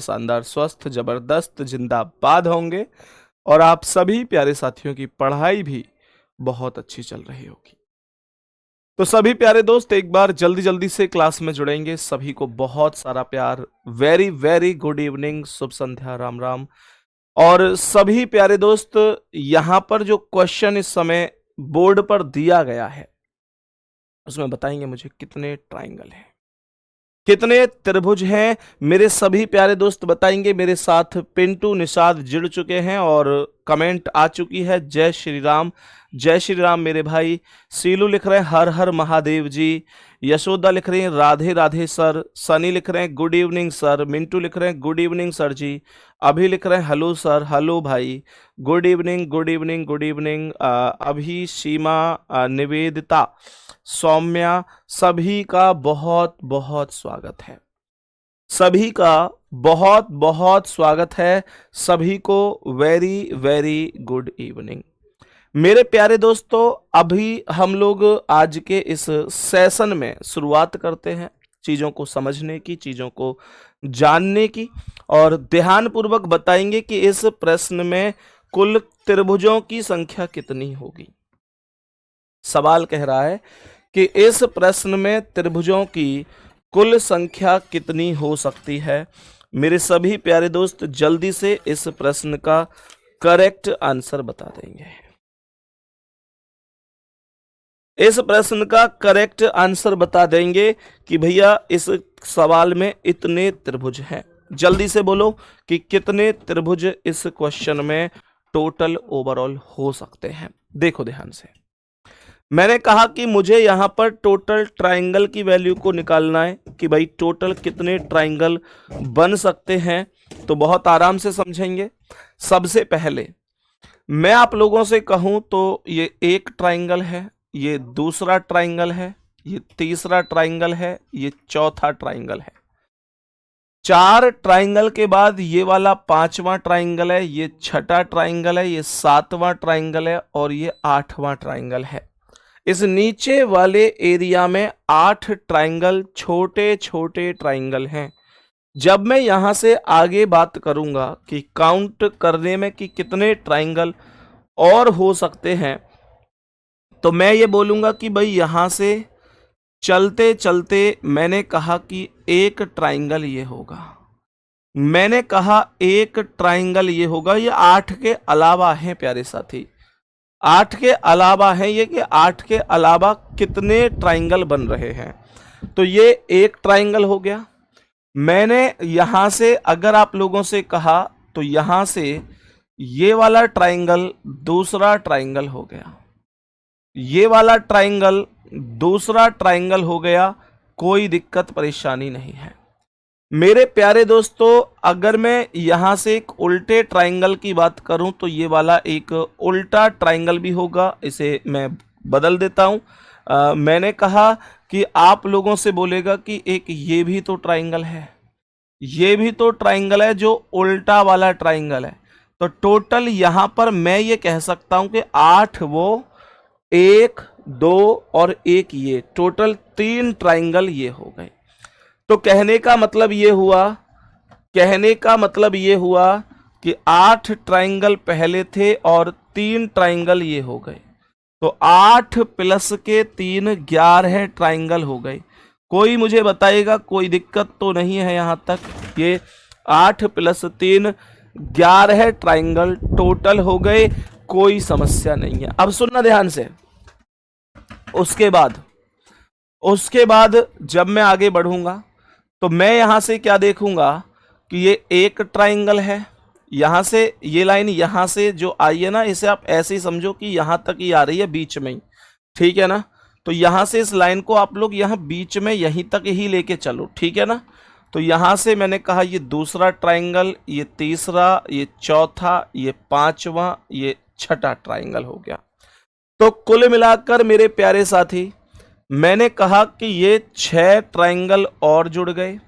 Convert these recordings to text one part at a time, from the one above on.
शानदार, स्वस्थ, जबरदस्त, जिंदाबाद होंगे और आप सभी प्यारे साथियों की पढ़ाई भी बहुत अच्छी चल रही होगी। तो सभी प्यारे दोस्त एक बार जल्दी जल्दी से क्लास में जुड़ेंगे। सभी को बहुत सारा प्यार, वेरी वेरी गुड इवनिंग, शुभ संध्या, राम राम। और सभी प्यारे दोस्त, यहां पर जो क्वेश्चन इस समय बोर्ड पर दिया गया है उसमें बताएंगे मुझे कितने ट्राइंगल हैं, कितने त्रिभुज हैं। मेरे सभी प्यारे दोस्त बताएंगे। मेरे साथ पिंटू निषाद जुड़ चुके हैं और कमेंट आ चुकी है, जय श्री राम, जय श्री राम मेरे भाई। सीलू लिख रहे हैं हर हर महादेव जी, यशोदा लिख रही हैं राधे राधे सर, सनी लिख रहे हैं गुड इवनिंग सर, मिंटू लिख रहे हैं गुड इवनिंग सर जी, अभी लिख रहे हैं हेलो सर, हेलो भाई, good evening good evening good evening. अभी, सीमा, निवेदिता, सौम्या, सभी का बहुत बहुत स्वागत है, सभी का बहुत बहुत स्वागत है, सभी को वेरी वेरी गुड इवनिंग। मेरे प्यारे दोस्तों, अभी हम लोग आज के इस सेशन में शुरुआत करते हैं चीज़ों को समझने की, चीज़ों को जानने की, और ध्यानपूर्वक बताएंगे कि इस प्रश्न में कुल त्रिभुजों की संख्या कितनी होगी। सवाल कह रहा है कि इस प्रश्न में त्रिभुजों की कुल संख्या कितनी हो सकती है। मेरे सभी प्यारे दोस्त जल्दी से इस प्रश्न का करेक्ट आंसर बता देंगे। इस प्रश्न का करेक्ट आंसर बता देंगे कि भैया इस सवाल में इतने त्रिभुज हैं। जल्दी से बोलो कि कितने त्रिभुज इस क्वेश्चन में टोटल ओवरऑल हो सकते हैं। देखो ध्यान से, मैंने कहा कि मुझे यहां पर टोटल ट्राइंगल की वैल्यू को निकालना है कि भाई टोटल कितने ट्राइंगल बन सकते हैं। तो बहुत आराम से समझेंगे। सबसे पहले मैं आप लोगों से कहूं तो ये एक ट्राइंगल है, ये दूसरा ट्राइंगल है, ये तीसरा ट्राइंगल है, ये चौथा ट्राइंगल है। चार ट्राइंगल के बाद ये वाला पांचवा ट्राइंगल है, ये छठा ट्राइंगल है, ये सातवां ट्राइंगल है और ये आठवां ट्राइंगल है। इस नीचे वाले एरिया में 8 ट्राइंगल, छोटे छोटे ट्राइंगल हैं। जब मैं यहां से आगे बात करूंगा कि काउंट करने में कि कितने ट्राइंगल और हो सकते हैं, तो मैं ये बोलूंगा कि भाई यहां से चलते चलते मैंने कहा कि एक ट्राइंगल ये होगा, मैंने कहा एक ट्राइंगल ये होगा। ये 8 के अलावा है प्यारे साथी, 8 के अलावा है ये, कि 8 के अलावा कितने ट्राइंगल बन रहे हैं। तो ये एक ट्राइंगल हो गया। मैंने यहां से अगर आप लोगों से कहा तो यहां से ये वाला ट्राइंगल दूसरा ट्राइंगल हो गया, ये वाला ट्राइंगल दूसरा ट्राइंगल हो गया, कोई दिक्कत परेशानी नहीं है। मेरे प्यारे दोस्तों, अगर मैं यहां से एक उल्टे ट्राइंगल की बात करूं तो ये वाला एक उल्टा ट्राइंगल भी होगा, इसे मैं बदल देता हूं। मैंने कहा कि आप लोगों से बोलेगा कि एक ये भी तो ट्राइंगल है, ये भी तो ट्राइंगल है जो उल्टा वाला ट्राइंगल है। तो टोटल यहां पर मैं ये कह सकता हूं कि 8 वो, 1 2 और 1 ये, टोटल 3 ट्राइंगल ये हो गए। तो कहने का मतलब ये हुआ, कहने का मतलब ये हुआ कि 8 ट्राइंगल पहले थे और 3 ट्राइंगल ये हो गए। तो 8 प्लस के 3 11 ट्राइंगल हो गए। कोई मुझे बताएगा, कोई दिक्कत तो नहीं है यहां तक। ये 8 प्लस 3 11 ट्राइंगल टोटल हो गए, कोई समस्या नहीं है। अब सुनना ध्यान से। उसके बाद जब मैं आगे बढ़ूंगा तो मैं यहां से क्या देखूंगा कि ये एक ट्राइंगल है, यहां से ये लाइन यहां से जो आई है ना, इसे आप ऐसे ही समझो कि यहां तक ही आ रही है, बीच में ही, ठीक है ना। तो यहां से इस लाइन को आप लोग यहां बीच में यहीं तक ही लेके चलो, ठीक है ना। तो यहां से मैंने कहा ये दूसरा ट्राइंगल, ये तीसरा, ये चौथा, ये पांचवा, ये छठा ट्राइंगल हो गया। तो कुल मिलाकर मेरे प्यारे साथी, मैंने कहा कि ये 6 ट्राइंगल और जुड़ गए।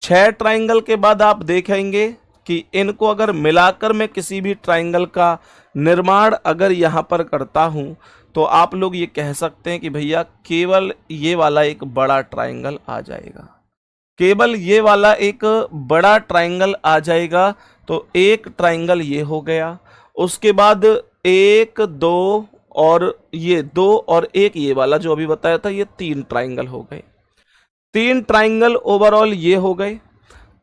6 ट्राइंगल के बाद आप देखेंगे कि इनको अगर मिलाकर मैं किसी भी ट्राइंगल का निर्माण अगर यहां पर करता हूं तो आप लोग ये कह सकते हैं कि भैया केवल ये वाला एक बड़ा ट्राइंगल आ जाएगा, केवल ये वाला एक बड़ा ट्राइंगल आ जाएगा, तो एक ट्राइंगल ये हो गया, उसके बाद एक दो और ये दो और एक ये वाला जो अभी बताया था, ये तीन ट्राइंगल हो गए। तीन ट्राइंगल ओवरऑल ये हो गए।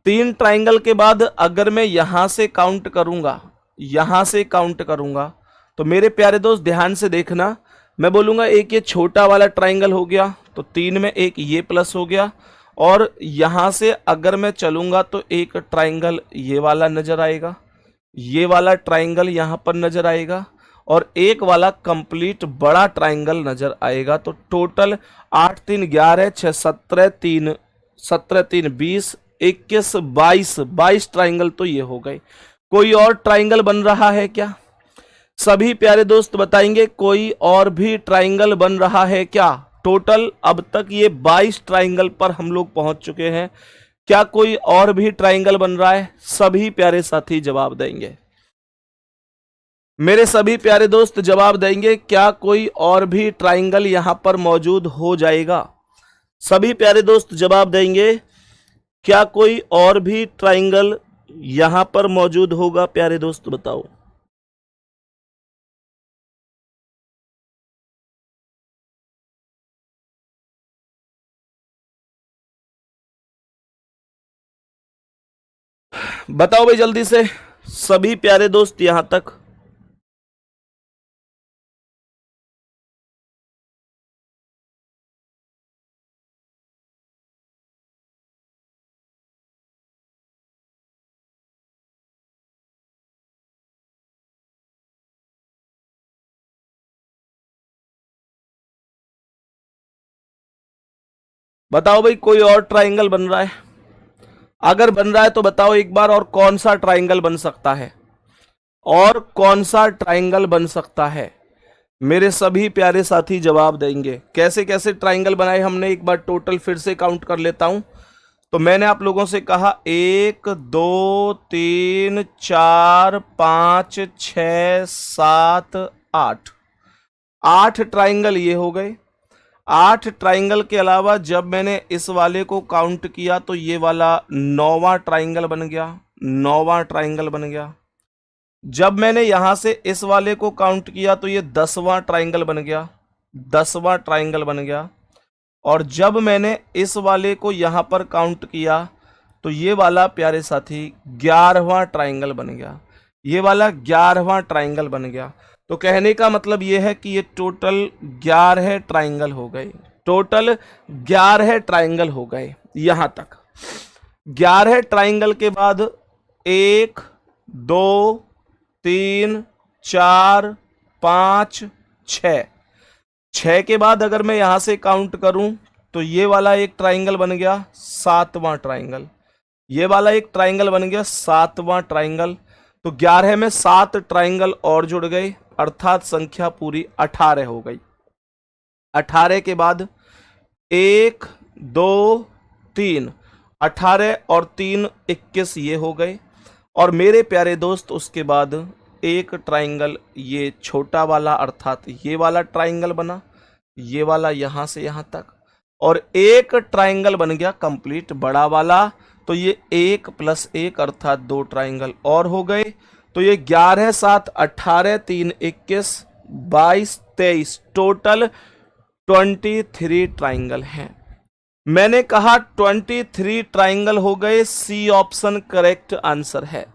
तीन ट्राइंगल के बाद अगर मैं यहां से काउंट करूंगा, यहां से काउंट करूंगा, तो मेरे प्यारे दोस्त ध्यान से देखना, मैं बोलूंगा एक ये छोटा वाला ट्राइंगल हो गया, तो तीन में एक ये प्लस हो गया, और यहां से अगर मैं चलूंगा तो एक ट्राइंगल ये वाला नजर आएगा, ये वाला ट्राइंगल यहां पर नजर आएगा, और एक वाला कंप्लीट बड़ा ट्राइंगल नजर आएगा। तो टोटल 8 3 11 6 17 3 17 3 20 21 22 22 ट्राइंगल तो ये हो गए। कोई और ट्राइंगल बन रहा है क्या? सभी प्यारे दोस्त बताएंगे कोई और भी ट्राइंगल बन रहा है क्या? टोटल अब तक ये 22 ट्राइंगल पर हम लोग पहुंच चुके हैं। क्या कोई और भी ट्राइंगल बन रहा है? सभी प्यारे साथी जवाब देंगे। मेरे सभी प्यारे दोस्त जवाब देंगे, क्या कोई और भी ट्राइंगल यहां पर मौजूद हो जाएगा? सभी प्यारे दोस्त जवाब देंगे, क्या कोई और भी ट्राइंगल यहां पर मौजूद होगा? प्यारे दोस्त बताओ। बताओ भाई जल्दी से, सभी प्यारे दोस्त यहां तक। बताओ भाई कोई और ट्राइंगल बन रहा है? अगर बन रहा है तो बताओ एक बार, और कौन सा ट्राइंगल बन सकता है? और कौन सा ट्राइंगल बन सकता है? मेरे सभी प्यारे साथी जवाब देंगे। कैसे कैसे ट्राइंगल बनाए हमने, एक बार टोटल फिर से काउंट कर लेता हूं। तो मैंने आप लोगों से कहा 1 2 3 4 5 6 7 8, 8 ट्राइंगल ये हो गए। 8 ट्राइंगल के अलावा जब मैंने इस वाले को काउंट किया तो ये वाला 9वां ट्राइंगल बन गया, 9वां ट्राइंगल बन गया। जब मैंने यहां से इस वाले को काउंट किया तो ये 10वां ट्राइंगल बन गया, 10वां ट्राइंगल बन गया। और जब मैंने इस वाले को यहां पर काउंट किया तो ये वाला प्यारे साथी 11वां ट्राइंगल बन गया, ये वाला 11वां ट्राइंगल बन गया। तो कहने का मतलब ये है कि ये टोटल 11 ट्राइंगल हो गए, टोटल 11 ट्राइंगल हो गए यहां तक। 11 ट्राइंगल के बाद 1 2 3 4 5 6, 6 के बाद अगर मैं यहां से काउंट करूं तो ये वाला एक ट्राइंगल बन गया, 7वां ट्राइंगल, ये वाला एक ट्राइंगल बन गया, 7वां ट्राइंगल। तो 11 में 7 ट्राइंगल और जुड़ गए, अर्थात संख्या पूरी 18 हो गई। 18 के बाद 1 2 3, 18 और 3 21 ये हो गए। और मेरे प्यारे दोस्त उसके बाद एक ट्राइंगल ये छोटा वाला अर्थात ये वाला ट्राइंगल बना, ये वाला यहां से यहां तक, और एक ट्राइंगल बन गया कंप्लीट बड़ा वाला। तो ये 1 + 1 अर्थात 2 ट्राइंगल और हो गए। तो ये 11 7 18 3 21 22 23 टोटल 23 ट्राइंगल हैं। मैंने कहा 23 ट्राइंगल हो गए। सी ऑप्शन करेक्ट आंसर है,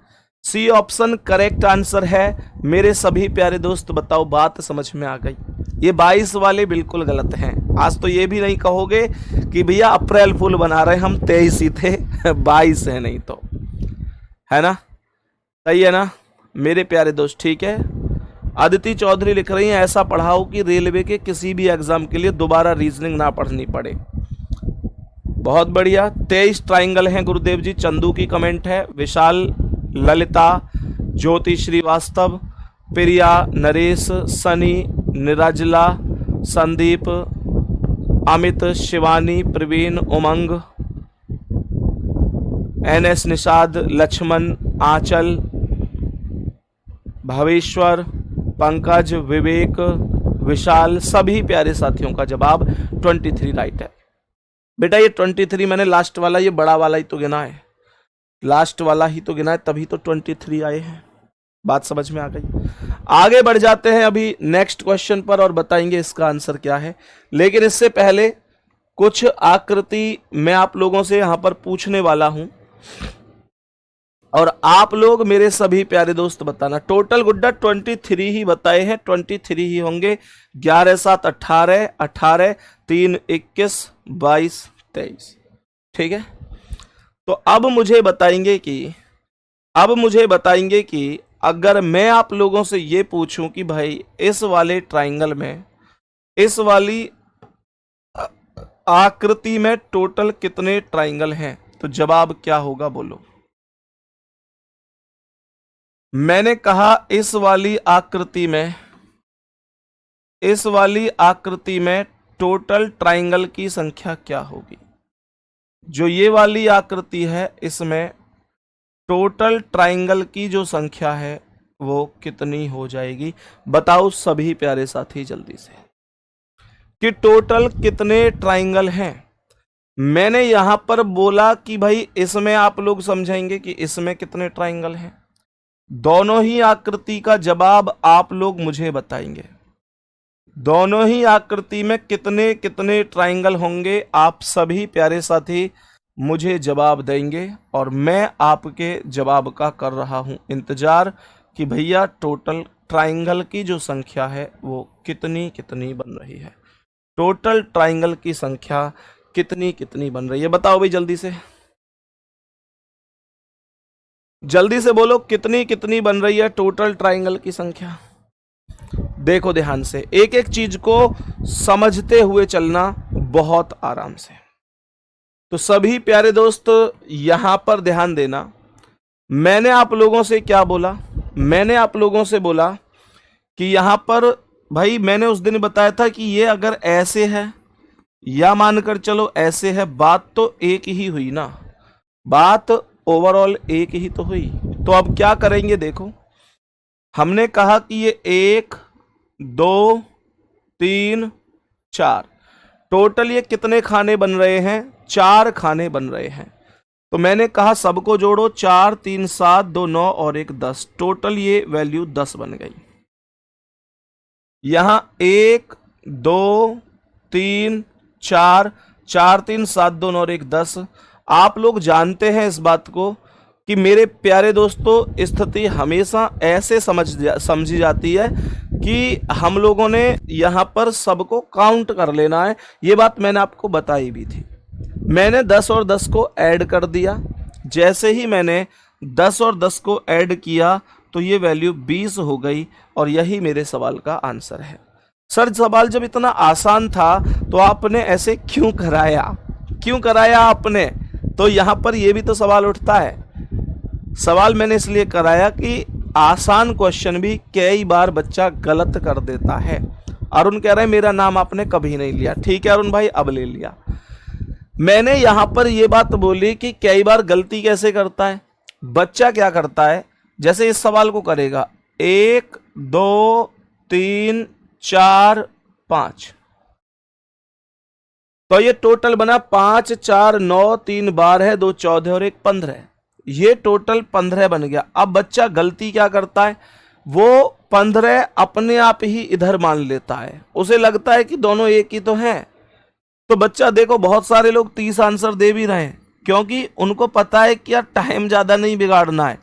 सी ऑप्शन करेक्ट आंसर है। मेरे सभी प्यारे दोस्त बताओ बात समझ में आ गई? ये 22 वाले बिल्कुल गलत हैं। आज तो ये भी नहीं कहोगे कि भैया अप्रैल फूल बना रहे हम, 23 ही थे 22 है नहीं तो, है ना? सही है ना मेरे प्यारे दोस्त? ठीक है। अदिति चौधरी लिख रही हैं ऐसा पढ़ाओ कि रेलवे के किसी भी एग्जाम के लिए दोबारा रीजनिंग ना पढ़नी पड़े। बहुत बढ़िया। 23 ट्राइंगल हैं गुरुदेव जी। चंदू की कमेंट है, विशाल, ललिता, ज्योति श्रीवास्तव, प्रिया, नरेश, सनी, निराजला, संदीप, अमित, शिवानी, प्रवीण, उमंग, NS निषाद, लक्ष्मण, आंचल, भवेश्वर, पंकज, विवेक, विशाल, सभी प्यारे साथियों का जवाब 23 राइट है। बेटा ये 23 मैंने लास्ट वाला, ये बड़ा वाला ही तो गिना है, लास्ट वाला ही तो गिना है, तभी तो 23 आए हैं। बात समझ में आ गई। आगे बढ़ जाते हैं अभी नेक्स्ट क्वेश्चन पर और बताएंगे इसका आंसर क्या है। लेकिन इससे पहले कुछ आकृति मैं आप लोगों से यहां पर पूछने वाला हूं और आप लोग मेरे सभी प्यारे दोस्त बताना। टोटल गुड्डा 23 ही बताए हैं, 23 ही होंगे। 11 7 18, 18 3 21 22 23, ठीक है। तो अब मुझे बताएंगे कि अगर मैं आप लोगों से ये पूछूं कि भाई इस वाले ट्राइंगल में, इस वाली आकृति में टोटल कितने ट्राइंगल हैं, तो जवाब क्या होगा बोलो। मैंने कहा इस वाली आकृति में टोटल ट्राइंगल की संख्या क्या होगी। जो ये वाली आकृति है इसमें टोटल ट्राइंगल की जो संख्या है वो कितनी हो जाएगी, बताओ सभी प्यारे साथी जल्दी से कि टोटल कितने ट्राइंगल हैं। मैंने यहां पर बोला कि भाई इसमें आप लोग समझेंगे कि इसमें कितने ट्राइंगल हैं। दोनों ही आकृति का जवाब आप लोग मुझे बताएंगे। दोनों ही आकृति में कितने कितने ट्राइंगल होंगे, आप सभी प्यारे साथी मुझे जवाब देंगे और मैं आपके जवाब का कर रहा हूं इंतजार कि भैया टोटल ट्राइंगल की जो संख्या है वो कितनी कितनी बन रही है। टोटल ट्राइंगल की संख्या कितनी कितनी बन रही है, बताओ भाई जल्दी से, जल्दी से बोलो कितनी कितनी बन रही है टोटल ट्राइंगल की संख्या। देखो ध्यान से, एक एक चीज को समझते हुए चलना बहुत आराम से। तो सभी प्यारे दोस्त यहां पर ध्यान देना। मैंने आप लोगों से क्या बोला, मैंने आप लोगों से बोला कि यहां पर भाई मैंने उस दिन बताया था कि ये अगर ऐसे है या मानकर चलो ऐसे है, बात तो एक ही हुई ना, बात ओवरऑल एक ही तो हुई। तो अब क्या करेंगे, देखो हमने कहा कि ये 1 2 3 4 टोटल ये कितने खाने बन रहे हैं, 4 खाने बन रहे हैं। तो मैंने कहा सबको जोड़ो, 4 3 7 2 9 और 1 10, टोटल ये वैल्यू 10 बन गई। यहां 1 2 3 4, 4 3 7 2 9 और 1 10। आप लोग जानते हैं इस बात को कि मेरे प्यारे दोस्तों स्थिति हमेशा ऐसे समझी जाती है कि हम लोगों ने यहां पर सबको काउंट कर लेना है। ये बात मैंने आपको बताई भी थी। मैंने 10 और 10 को ऐड कर दिया। जैसे ही मैंने 10 और 10 को ऐड किया तो ये वैल्यू 20 हो गई और यही मेरे सवाल का आंसर है। सर सवाल जब इतना आसान था तो आपने ऐसे क्यों कराया आपने, तो यहां पर यह भी तो सवाल उठता है। सवाल मैंने इसलिए कराया कि आसान क्वेश्चन भी कई बार बच्चा गलत कर देता है। अरुण कह रहे हैं मेरा नाम आपने कभी नहीं लिया, ठीक है अरुण भाई अब ले लिया। मैंने यहां पर यह बात बोली कि कई बार गलती कैसे करता है बच्चा, क्या करता है जैसे इस सवाल को करेगा 1 2 3 4 5, तो ये टोटल बना 5 4 9 3 12 2 14 और 1 15, ये टोटल 15 बन गया। अब बच्चा गलती क्या करता है, वो 15 अपने आप ही इधर मान लेता है, उसे लगता है कि दोनों एक ही तो हैं। तो बच्चा देखो बहुत सारे लोग 30 आंसर दे भी रहे हैं क्योंकि उनको पता है कि यार टाइम ज्यादा नहीं बिगाड़ना है,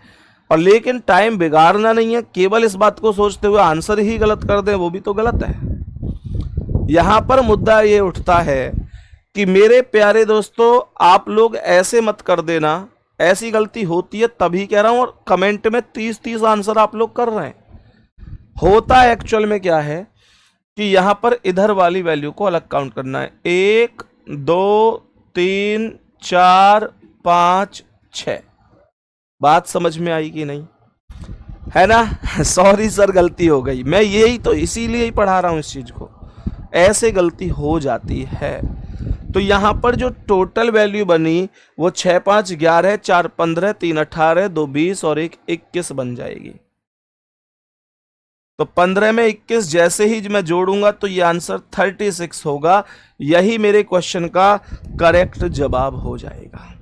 और लेकिन टाइम बिगाड़ना नहीं है, केवल इस बात को सोचते हुए आंसर ही गलत कर दें वो भी तो गलत है। यहां पर मुद्दा ये उठता है कि मेरे प्यारे दोस्तों आप लोग ऐसे मत कर देना, ऐसी गलती होती है तभी कह रहा हूं, और कमेंट में 30 आंसर आप लोग कर रहे हैं। होता है एक्चुअल में क्या है कि यहां पर इधर वाली वैल्यू को अलग काउंट करना है, 1 2 3 4 5 6। बात समझ में आई कि नहीं, है ना? सॉरी सर गलती हो गई, मैं यही तो इसीलिए ही पढ़ा रहा हूं इस चीज को, ऐसे गलती हो जाती है। तो यहां पर जो टोटल वैल्यू बनी वो 6 5 11 4 15 3 18 2 20 और 1 21 बन जाएगी। तो 15 में 21 जैसे ही मैं जोड़ूंगा तो ये आंसर 36 होगा। यही मेरे क्वेश्चन का करेक्ट जवाब हो जाएगा।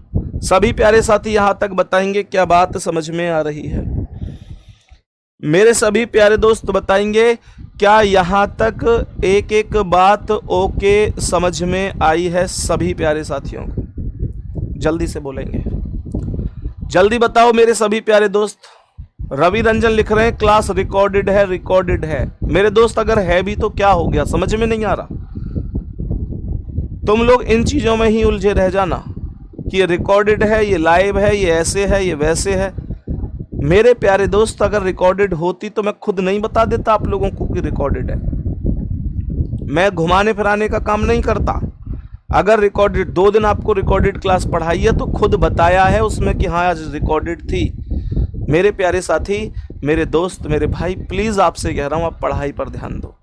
सभी प्यारे साथी यहां तक बताएंगे क्या बात समझ में आ रही है? मेरे सभी प्यारे दोस्त बताएंगे क्या यहां तक एक एक बात ओके समझ में आई है सभी प्यारे साथियों को? जल्दी से बोलेंगे, जल्दी बताओ मेरे सभी प्यारे दोस्त। रवि रंजन लिख रहे हैं क्लास रिकॉर्डेड है, रिकॉर्डेड है। मेरे दोस्त अगर है भी तो क्या हो गया, समझ में नहीं आ रहा? तुम लोग इन चीजों में ही उलझे रह जाना कि ये रिकॉर्डेड है, ये लाइव है, ये ऐसे है, ये वैसे है। मेरे प्यारे दोस्त अगर रिकॉर्डेड होती तो मैं खुद नहीं बता देता आप लोगों को कि रिकॉर्डेड है। मैं घुमाने फिराने का काम नहीं करता। अगर रिकॉर्डेड 2 दिन आपको रिकॉर्डेड क्लास पढ़ाई है तो खुद बताया है उसमें कि हाँ आज रिकॉर्डेड थी। मेरे प्यारे साथी, मेरे दोस्त, मेरे भाई, प्लीज आपसे कह रहा हूं आप पढ़ाई पर ध्यान दो।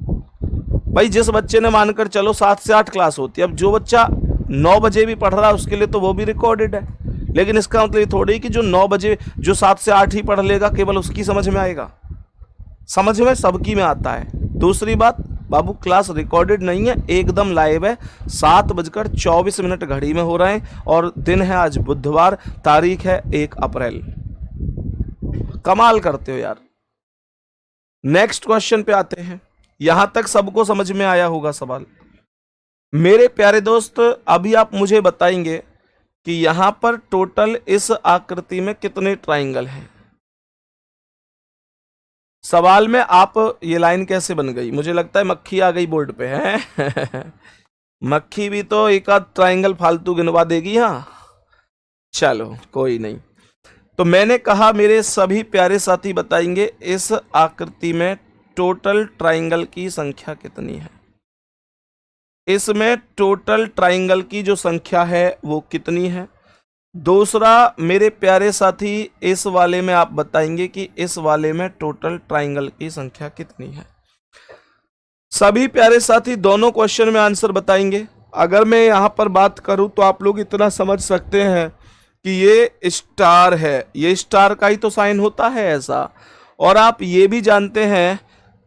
भाई जिस बच्चे ने मानकर चलो 7 से 8 क्लास होती है, अब जो बच्चा 9 बजे भी पढ़ रहा है उसके लिए तो वो भी रिकॉर्डेड है। लेकिन इसका मतलब ये थोड़ी कि जो 9 बजे, जो 7 से 8 ही पढ़ लेगा केवल उसकी समझ में आएगा। समझ में सबकी में आता है। दूसरी बात, बाबू क्लास रिकॉर्डेड नहीं है, एकदम लाइव है। 7:24 घड़ी में हो रहे हैं और दिन है आज बुधवार, तारीख है 1 अप्रैल। कमाल करते हो यार। नेक्स्ट क्वेश्चन पे आते हैं। यहां तक सबको समझ में आया होगा सवाल। मेरे प्यारे दोस्त अभी आप मुझे बताएंगे कि यहां पर टोटल इस आकृति में कितने ट्राइंगल हैं। सवाल में आप ये लाइन कैसे बन गई? मुझे लगता है मक्खी आ गई बोर्ड पे है। मक्खी भी तो एक आध ट्राइंगल फालतू गिनवा देगी। हाँ चलो कोई नहीं। तो मैंने कहा मेरे सभी प्यारे साथी बताएंगे इस आकृति में टोटल ट्राइंगल की संख्या कितनी है। इसमें टोटल ट्राइंगल की जो संख्या है वो कितनी है। दूसरा मेरे प्यारे साथी इस वाले में आप बताएंगे कि इस वाले में टोटल ट्राइंगल की संख्या कितनी है। सभी प्यारे साथी दोनों क्वेश्चन में आंसर बताएंगे। अगर मैं यहां पर बात करूं तो आप लोग इतना समझ सकते हैं कि ये स्टार है, ये स्टार का ही तो साइन होता है ऐसा। और आप ये भी जानते हैं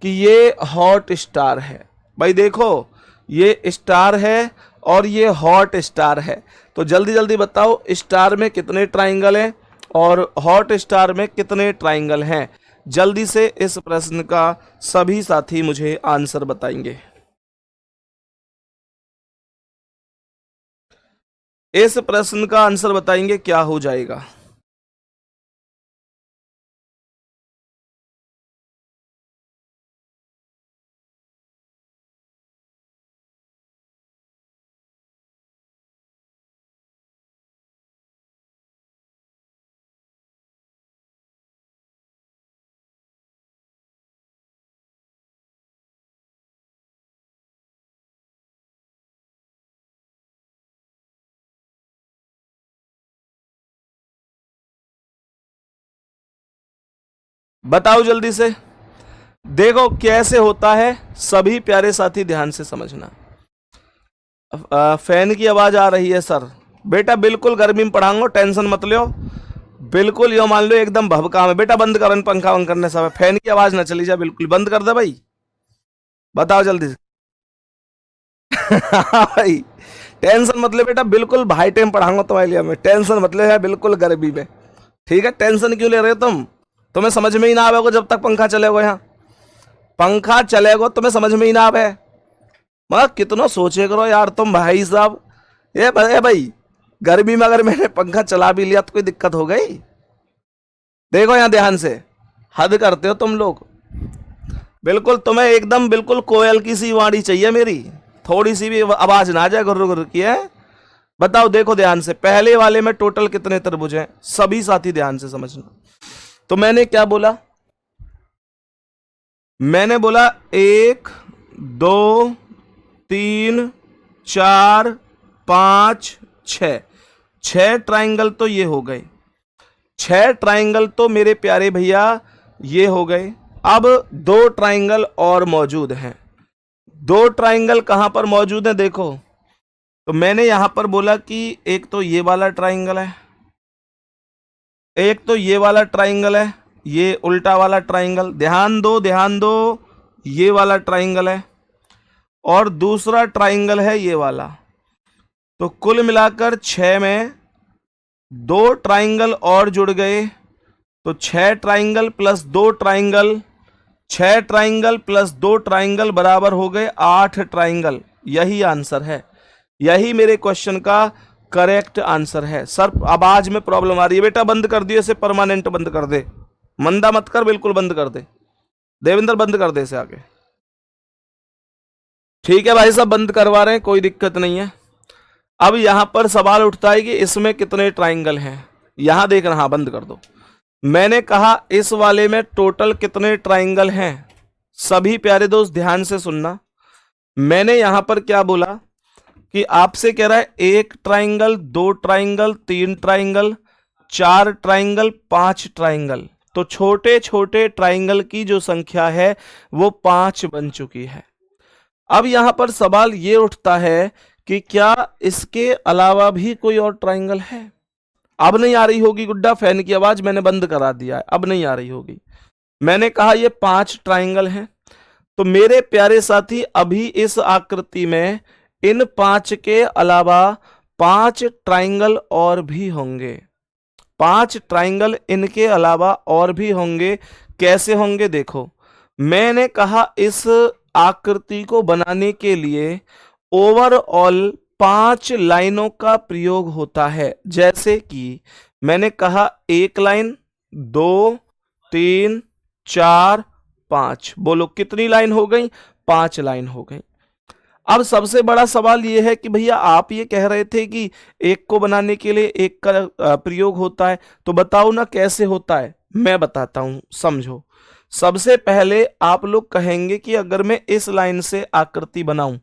कि ये हॉट स्टार है। भाई देखो ये स्टार है और ये हॉट स्टार है। तो जल्दी जल्दी बताओ स्टार में कितने ट्राइंगल हैं और हॉट स्टार में कितने ट्राइंगल हैं। जल्दी से इस प्रश्न का सभी साथी मुझे आंसर बताएंगे। इस प्रश्न का आंसर बताएंगे क्या हो जाएगा। बताओ जल्दी से। देखो कैसे होता है, सभी प्यारे साथी ध्यान से समझना। फैन की आवाज आ रही है सर। बेटा बिल्कुल गर्मी में पढ़ाऊंगा, टेंशन मत लो। बिल्कुल यो मान लो एकदम भभका में। बेटा बंद करो पंखा बंद करने समय, फैन की आवाज ना चली जाए, बिल्कुल बंद कर दे भाई। बताओ जल्दी से। हाँ भाई टेंशन मत ले बेटा, बिल्कुल भाई टाइम पढ़ाऊंगा तुम्हारे लिए मैं, टेंशन मत ले, बिल्कुल गर्मी में। ठीक है, टेंशन क्यों ले रहे हो तुम? तुम्हें समझ में ही ना आवेगा जब तक पंखा चलेगा। यहाँ पंखा चलेगा तुम्हें समझ में ही ना आवे। मगर कितना सोचे करो यार तुम भाई साहब। ये भाई गर्मी में अगर मैंने पंखा चला भी लिया तो कोई दिक्कत हो गई? देखो यहाँ ध्यान से, हद करते हो तुम लोग। बिल्कुल तुम्हें एकदम बिल्कुल कोयल की सी वाणी चाहिए मेरी, थोड़ी सी भी आवाज ना जाए गुर्र गुर्र की है। बताओ देखो ध्यान से, पहले वाले में टोटल कितने त्रिभुज हैं? सभी साथी ध्यान से समझना। तो मैंने क्या बोला? मैंने बोला 1 2 3 4 5 6। 6 ट्राइंगल तो ये हो गए। 6 ट्राइंगल तो मेरे प्यारे भैया ये हो गए। अब 2 ट्राइंगल और मौजूद हैं। 2 ट्राइंगल कहां पर मौजूद हैं देखो। तो मैंने यहां पर बोला कि एक तो ये वाला ट्राइंगल है, एक तो ये वाला ट्राइंगल है ये उल्टा वाला ट्राइंगल, ध्यान दो ध्यान दो, ये वाला ट्राइंगल है और दूसरा ट्राइंगल है ये वाला। तो कुल मिलाकर 6 में 2 ट्राइंगल और जुड़ गए, तो 6 triangle plus 2 triangle, 6 triangle plus 2 triangle बराबर हो गए 8 ट्राइंगल। यही आंसर है, यही मेरे क्वेश्चन का करेक्ट आंसर है। सर आवाज में प्रॉब्लम आ रही है, बेटा बंद कर दिए इसे, परमानेंट बंद कर दे, मंदा मत कर, बिल्कुल बंद कर दे। देवेंद्र बंद कर दे इसे आगे। ठीक है भाई साहब, बंद करवा रहे हैं, कोई दिक्कत नहीं है। अब यहां पर सवाल उठता है कि इसमें कितने ट्राइंगल हैं। यहां देखना, हाँ बंद कर दो। मैंने कहा इस वाले में टोटल कितने ट्राइंगल हैं। सभी प्यारे दोस्त ध्यान से सुनना, मैंने यहां पर क्या बोला कि आपसे कह रहा है 1 triangle, 2 triangle, 3 triangle, 4 triangle, 5 triangle. तो छोटे छोटे ट्राइंगल की जो संख्या है वो 5 बन चुकी है। अब यहां पर सवाल ये उठता है कि क्या इसके अलावा भी कोई और ट्राइंगल है। अब नहीं आ रही होगी गुड्डा, फैन की आवाज मैंने बंद करा दिया है, अब नहीं आ रही होगी। मैंने कहा ये 5 ट्राइंगल हैं। तो मेरे प्यारे साथी अभी इस आकृति में इन 5 के अलावा 5 ट्राइंगल और भी होंगे। 5 ट्राइंगल इनके अलावा और भी होंगे। कैसे होंगे देखो, मैंने कहा इस आकृति को बनाने के लिए ओवरऑल 5 लाइनों का प्रयोग होता है। जैसे कि मैंने कहा 1 लाइन, 2, 3, 4, 5। बोलो कितनी लाइन हो गई, 5 लाइन हो गई। अब सबसे बड़ा सवाल यह है कि भैया आप ये कह रहे थे कि एक को बनाने के लिए एक का प्रयोग होता है, तो बताओ ना कैसे होता है। मैं बताता हूं, समझो। सबसे पहले आप लोग कहेंगे कि अगर मैं इस लाइन से आकृति बनाऊं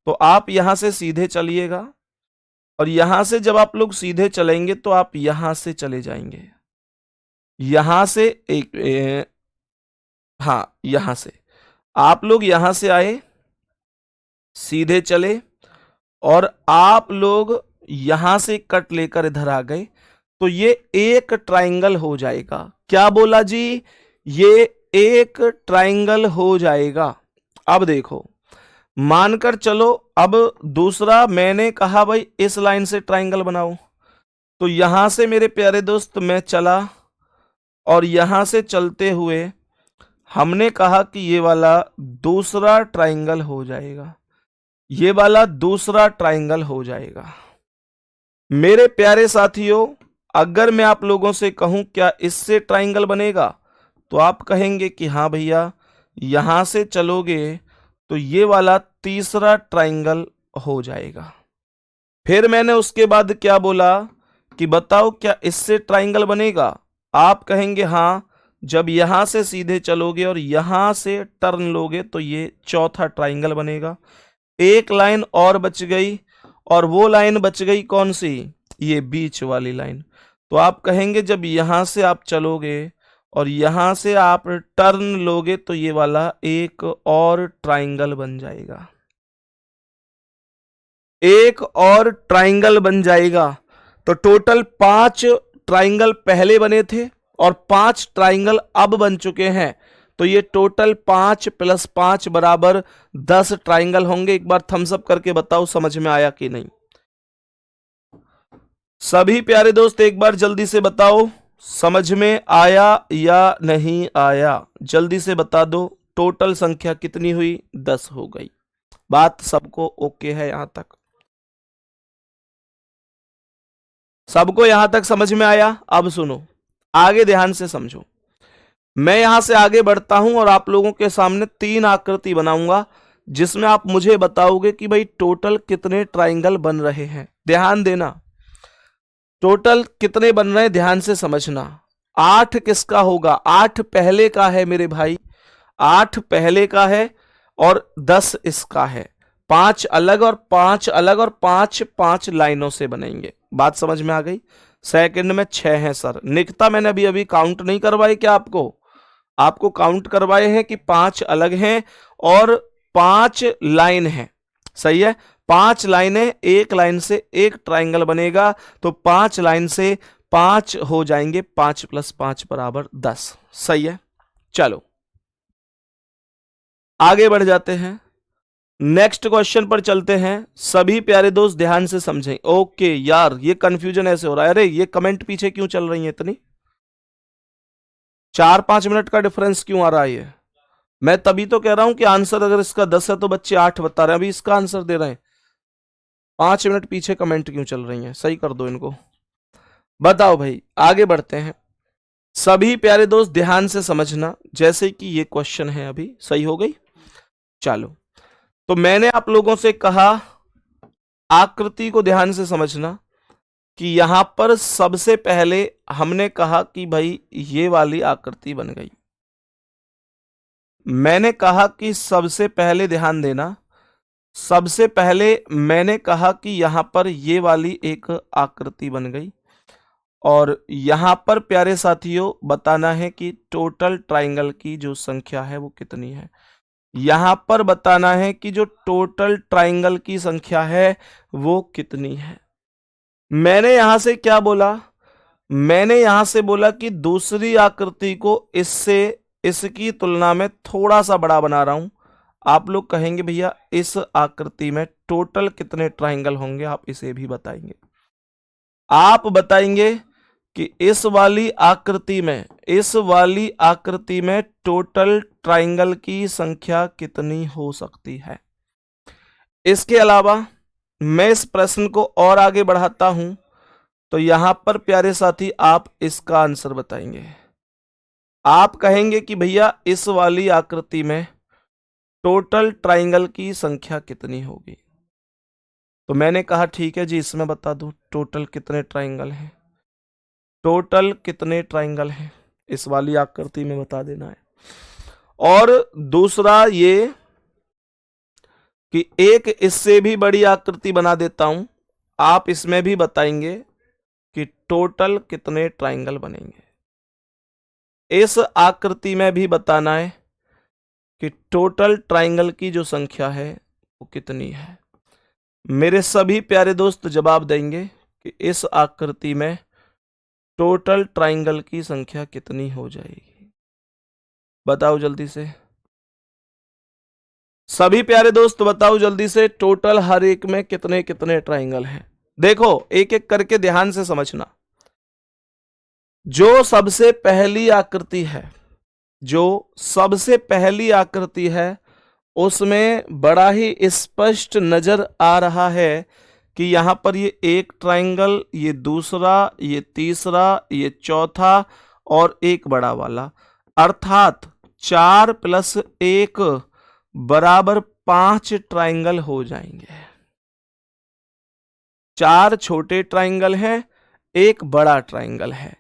तो आप यहां से सीधे चलिएगा, और यहां से जब आप लोग सीधे चलेंगे तो आप यहां से चले जाएंगे, यहां से हाँ यहां से आप लोग यहां से आए, सीधे चले, और आप लोग यहां से कट लेकर इधर आ गए, तो ये एक ट्राइंगल हो जाएगा। क्या बोला जी, ये एक ट्राइंगल हो जाएगा। अब देखो, मानकर चलो, अब दूसरा मैंने कहा भाई इस लाइन से ट्राइंगल बनाओ, तो यहां से मेरे प्यारे दोस्त मैं चला, और यहां से चलते हुए हमने कहा कि ये वाला दूसरा ट्राइंगल हो जाएगा, ये वाला दूसरा ट्राइंगल हो जाएगा। मेरे प्यारे साथियों, अगर मैं आप लोगों से कहूं क्या इससे ट्राइंगल बनेगा, तो आप कहेंगे कि हाँ भैया, यहां से चलोगे तो ये वाला तीसरा ट्राइंगल हो जाएगा। फिर मैंने उसके बाद क्या बोला कि बताओ क्या इससे ट्राइंगल बनेगा। आप कहेंगे हाँ, जब यहां से सीधे चलोगे और यहां से टर्न लोगे तो ये चौथा ट्राइंगल बनेगा। एक लाइन और बच गई, और वो लाइन बच गई कौन सी, ये बीच वाली लाइन। तो आप कहेंगे जब यहां से आप चलोगे और यहां से आप टर्न लोगे तो ये वाला एक और ट्राइंगल बन जाएगा, एक और ट्राइंगल बन जाएगा। तो टोटल 5 ट्राइंगल पहले बने थे और 5 ट्राइंगल अब बन चुके हैं। तो ये टोटल 5 + 5 बराबर 10 ट्राइंगल होंगे। एक बार थम्स अप करके बताओ समझ में आया कि नहीं। सभी प्यारे दोस्त एक बार जल्दी से बताओ समझ में आया या नहीं आया, जल्दी से बता दो। टोटल संख्या कितनी हुई, 10 हो गई। बात सबको ओके है यहां तक, सबको यहां तक समझ में आया। अब सुनो, आगे ध्यान से समझो। मैं यहां से आगे बढ़ता हूं और आप लोगों के सामने 3 आकृति बनाऊंगा, जिसमें आप मुझे बताओगे कि भाई टोटल कितने ट्राइंगल बन रहे हैं। ध्यान देना, टोटल कितने बन रहे हैं ध्यान से समझना। 8 किसका होगा, 8 पहले का है मेरे भाई, 8 पहले का है और 10 इसका है। 5 अलग और 5 अलग, और 5 5 लाइनों से बनेंगे। बात समझ में आ गई। सेकंड में 6 हैं सर, निकता मैंने अभी अभी काउंट नहीं करवाए क्या आपको काउंट करवाए हैं कि 5 अलग हैं और 5 लाइन हैं। सही है, 5 लाइनें, एक लाइन से एक ट्राइंगल बनेगा, तो 5 लाइन से 5 हो जाएंगे, 5 + 5 = 10। सही है। चलो आगे बढ़ जाते हैं, नेक्स्ट क्वेश्चन पर चलते हैं। सभी प्यारे दोस्त ध्यान से समझें। ओके यार, ये कंफ्यूजन ऐसे हो रहा है, अरे ये कमेंट पीछे क्यों चल रही है इतनी, 4-5 मिनट का डिफरेंस क्यों आ रहा है ये? मैं तभी तो कह रहा हूं कि आंसर अगर इसका 10 है तो बच्चे 8 बता रहे हैं, अभी इसका आंसर दे रहे हैं। 5 मिनट पीछे कमेंट क्यों चल रही हैं? सही कर दो इनको। बताओ भाई, आगे बढ़ते हैं। सभी प्यारे दोस्त ध्यान से समझना, जैसे कि ये क्वेश्चन है अभी, सही हो गई। चलो, तो मैंने आप लोगों से कहा आकृति को ध्यान से समझना, कि यहां पर सबसे पहले हमने कहा कि भाई ये वाली आकृति बन गई। मैंने कहा कि सबसे पहले ध्यान देना, सबसे पहले मैंने कहा कि यहां पर ये वाली एक आकृति बन गई, और यहां पर प्यारे साथियों बताना है कि टोटल ट्राइंगल की जो संख्या है वो कितनी है। यहां पर बताना है कि जो टोटल ट्राइंगल की संख्या है वो कितनी है। मैंने यहां से क्या बोला? मैंने यहां से बोला कि दूसरी आकृति को इससे, इसकी तुलना में थोड़ा सा बड़ा बना रहा हूं। आप लोग कहेंगे भैया इस आकृति में टोटल कितने ट्राइंगल होंगे, आप इसे भी बताएंगे। आप बताएंगे कि इस वाली आकृति में, इस वाली आकृति में टोटल ट्राइंगल की संख्या कितनी हो सकती है। इसके अलावा मैं इस प्रश्न को और आगे बढ़ाता हूं, तो यहां पर प्यारे साथी आप इसका आंसर बताएंगे। आप कहेंगे कि भैया इस वाली आकृति में टोटल ट्राइंगल की संख्या कितनी होगी। तो मैंने कहा ठीक है जी, इसमें बता दो टोटल कितने ट्राइंगल हैं, टोटल कितने ट्राइंगल हैं इस वाली आकृति में बता देना है। और दूसरा ये कि एक इससे भी बड़ी आकृति बना देता हूं, आप इसमें भी बताएंगे कि टोटल कितने ट्राइंगल बनेंगे। इस आकृति में भी बताना है कि टोटल ट्राइंगल की जो संख्या है वो कितनी है। मेरे सभी प्यारे दोस्त जवाब देंगे कि इस आकृति में टोटल ट्राइंगल की संख्या कितनी हो जाएगी। बताओ जल्दी से, सभी प्यारे दोस्त बताओ जल्दी से, टोटल हर एक में कितने कितने ट्राइंगल हैं। देखो एक एक करके ध्यान से समझना। जो सबसे पहली आकृति है, जो सबसे पहली आकृति है, उसमें बड़ा ही स्पष्ट नजर आ रहा है कि यहां पर ये एक ट्राइंगल, ये दूसरा, ये तीसरा, ये चौथा और एक बड़ा वाला, अर्थात 4 + 1 = 5 ट्राइंगल हो जाएंगे। 4 छोटे ट्राइंगल हैं, एक बड़ा ट्राइंगल है।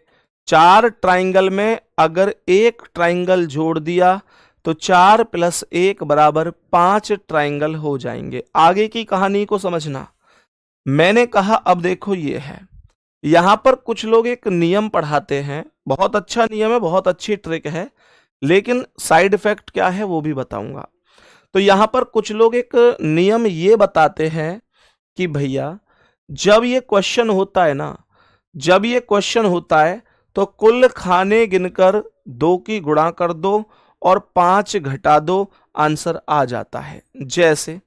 4 ट्राइंगल में अगर एक ट्राइंगल जोड़ दिया तो 4 + 1 = 5 ट्राइंगल हो जाएंगे। आगे की कहानी को समझना। मैंने कहा अब देखो ये है, यहां पर कुछ लोग एक नियम पढ़ाते हैं, बहुत अच्छा नियम है, बहुत अच्छी ट्रिक है, लेकिन साइड इफेक्ट क्या है वो भी बताऊंगा। तो यहां पर कुछ लोग एक नियम ये बताते हैं कि भैया जब ये क्वेश्चन होता है ना, जब ये क्वेश्चन होता है तो कुल खाने गिनकर 2 की गुणा कर दो और 5 घटा दो, आंसर आ जाता है। जैसे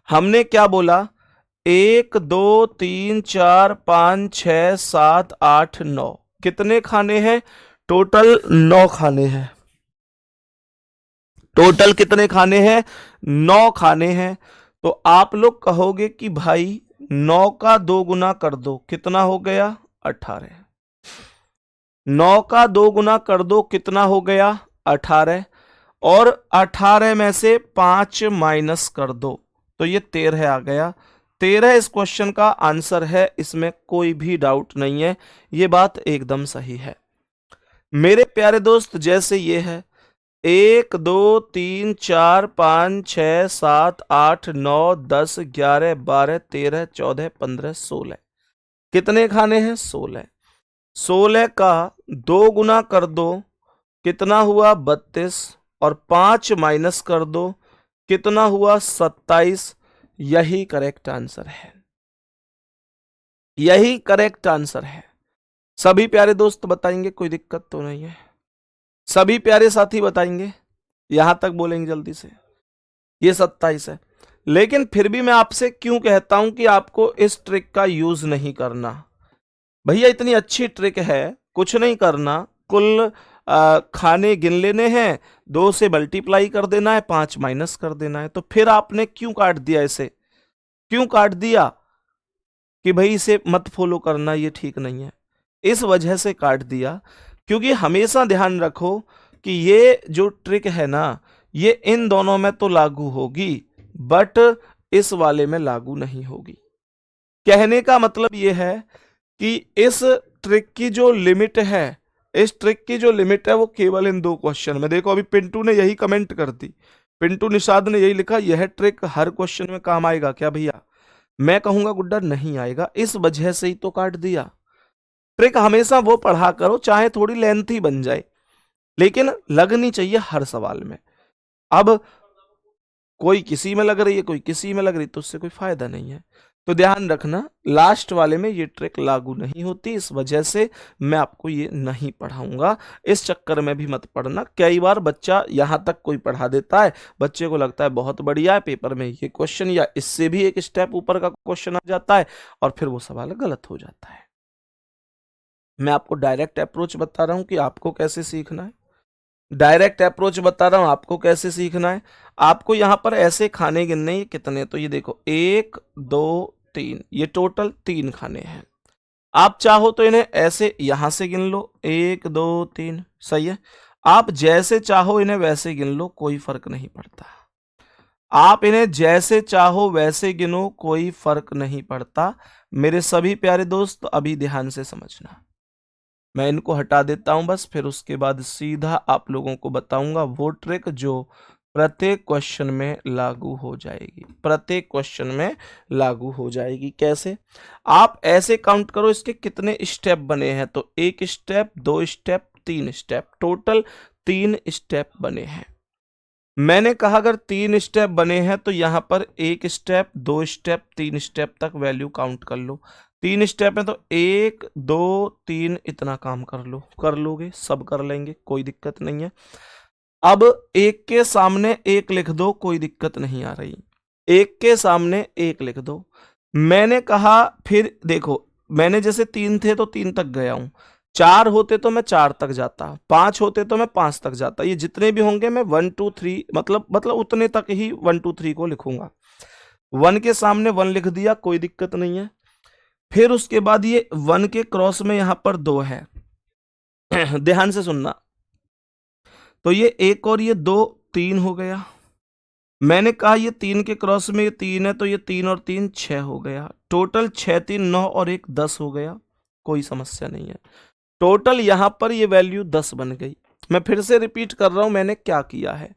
हमने क्या बोला, 1 2 3 4 5 6 7 8 9, कितने खाने हैं? टोटल 9 खाने हैं। टोटल कितने खाने हैं? 9 खाने हैं। तो आप लोग कहोगे कि भाई 9 का 2 गुना कर दो, कितना हो गया? 18। 9 का 2 गुना कर दो, कितना हो गया? 18। और 18 में से 5 माइनस कर दो तो ये 13 आ गया। 13 इस क्वेश्चन का आंसर है, इसमें कोई भी डाउट नहीं है, ये बात एकदम सही है। मेरे प्यारे दोस्त जैसे ये है 1 2 3 4 5 6 7 8 9 10 11 12 13 14 15 16, कितने खाने हैं? 16। 16 का 2 गुना कर दो, कितना हुआ? 32, और 5 माइनस कर दो, कितना हुआ? 27। यही करेक्ट आंसर है, यही करेक्ट आंसर है। सभी प्यारे दोस्त बताएंगे, कोई दिक्कत तो नहीं है? सभी प्यारे साथी बताएंगे, यहां तक बोलेंगे जल्दी से। ये 27 है। लेकिन फिर भी मैं आपसे क्यों कहता हूं कि आपको इस ट्रिक का यूज नहीं करना? भैया इतनी अच्छी ट्रिक है, कुछ नहीं करना, कुल खाने गिन लेने हैं, 2 से मल्टीप्लाई कर देना है, 5 माइनस कर देना है। तो फिर आपने क्यों काट दिया इसे? क्यों काट दिया कि भाई इसे मत फॉलो करना, ये ठीक नहीं है? इस वजह से काट दिया क्योंकि हमेशा ध्यान रखो कि ये जो ट्रिक है ना, ये इन दोनों में तो लागू होगी, बट इस वाले में लागू नहीं होगी। कहने का मतलब ये है कि इस ट्रिक की जो लिमिट है, इस ट्रिक की जो लिमिट है वो केवल इन 2 क्वेश्चन में। देखो अभी पिंटू ने यही कमेंट कर दी, पिंटू निषाद ने यही लिखा, यह ट्रिक हर क्वेश्चन में काम आएगा क्या भैया? मैं कहूंगा गुड्डा नहीं आएगा, इस वजह से ही तो काट दिया। ट्रिक हमेशा वो पढ़ा करो चाहे थोड़ी लेंथी बन जाए, लेकिन लगनी चाहिए हर सवाल में। अब कोई किसी में लग रही है, कोई किसी में लग रही, तो उससे कोई फायदा नहीं है। तो ध्यान रखना, लास्ट वाले में ये ट्रिक लागू नहीं होती, इस वजह से मैं आपको ये नहीं पढ़ाऊंगा। इस चक्कर में भी मत पढ़ना। कई बार बच्चा यहां तक कोई पढ़ा देता है, बच्चे को लगता है बहुत बढ़िया है, पेपर में ये क्वेश्चन या इससे भी एक स्टेप ऊपर का क्वेश्चन आ जाता है और फिर वो सवाल गलत हो जाता है। मैं आपको डायरेक्ट अप्रोच बता रहा हूं कि आपको कैसे सीखना है। डायरेक्ट अप्रोच बता रहा हूं आपको कैसे सीखना है। आपको यहां पर ऐसे खाने गिनने, ये कितने, तो ये देखो 1 2 3, ये टोटल 3 खाने हैं। आप चाहो तो इन्हें ऐसे यहां से गिन लो, 1 2 3, सही है। आप जैसे चाहो इन्हें वैसे गिन लो, कोई फर्क नहीं पड़ता। आप इन्हें जैसे चाहो वैसे गिनो, कोई फर्क नहीं पड़ता। मेरे सभी प्यारे दोस्त अभी ध्यान से समझना, मैं इनको हटा देता हूं बस, फिर उसके बाद सीधा आप लोगों को बताऊंगा वो ट्रिक जो प्रत्येक क्वेश्चन में लागू हो जाएगी। प्रत्येक क्वेश्चन में लागू हो जाएगी। कैसे? आप ऐसे काउंट करो इसके कितने स्टेप बने हैं, तो 1 step, 2 step, 3 step, total 3 step बने हैं। मैंने कहा अगर 3 स्टेप बने हैं तो यहां पर 1 स्टेप, 2 स्टेप, 3 स्टेप तक वैल्यू काउंट कर लो। 3 स्टेप है तो 1 2 3 इतना काम कर लो, कर लोगे, सब कर लेंगे, कोई दिक्कत नहीं है। अब 1 के सामने 1 लिख दो, कोई दिक्कत नहीं आ रही, 1 के सामने 1 लिख दो। मैंने कहा फिर देखो, मैंने जैसे 3 थे तो 3 तक गया हूं, 4 होते तो मैं 4 तक जाता, 5 होते तो मैं 5 तक जाता, ये जितने भी होंगे मैं 1 2 3 मतलब उतने तक ही 1 2 3 को लिखूंगा। 1 के सामने 1 लिख दिया, कोई दिक्कत नहीं है। फिर उसके बाद ये 1 के क्रॉस में यहां पर 2 है ध्यान से सुनना, तो ये 1 और ये 2 3 हो गया। मैंने कहा ये 3 के क्रॉस में ये 3 है तो ये 3 और 3 6 हो गया, टोटल 6 3 9 और 1 10 हो गया, कोई समस्या नहीं है। टोटल यहां पर ये वैल्यू 10 बन गई। मैं फिर से रिपीट कर रहा हूं मैंने क्या किया है।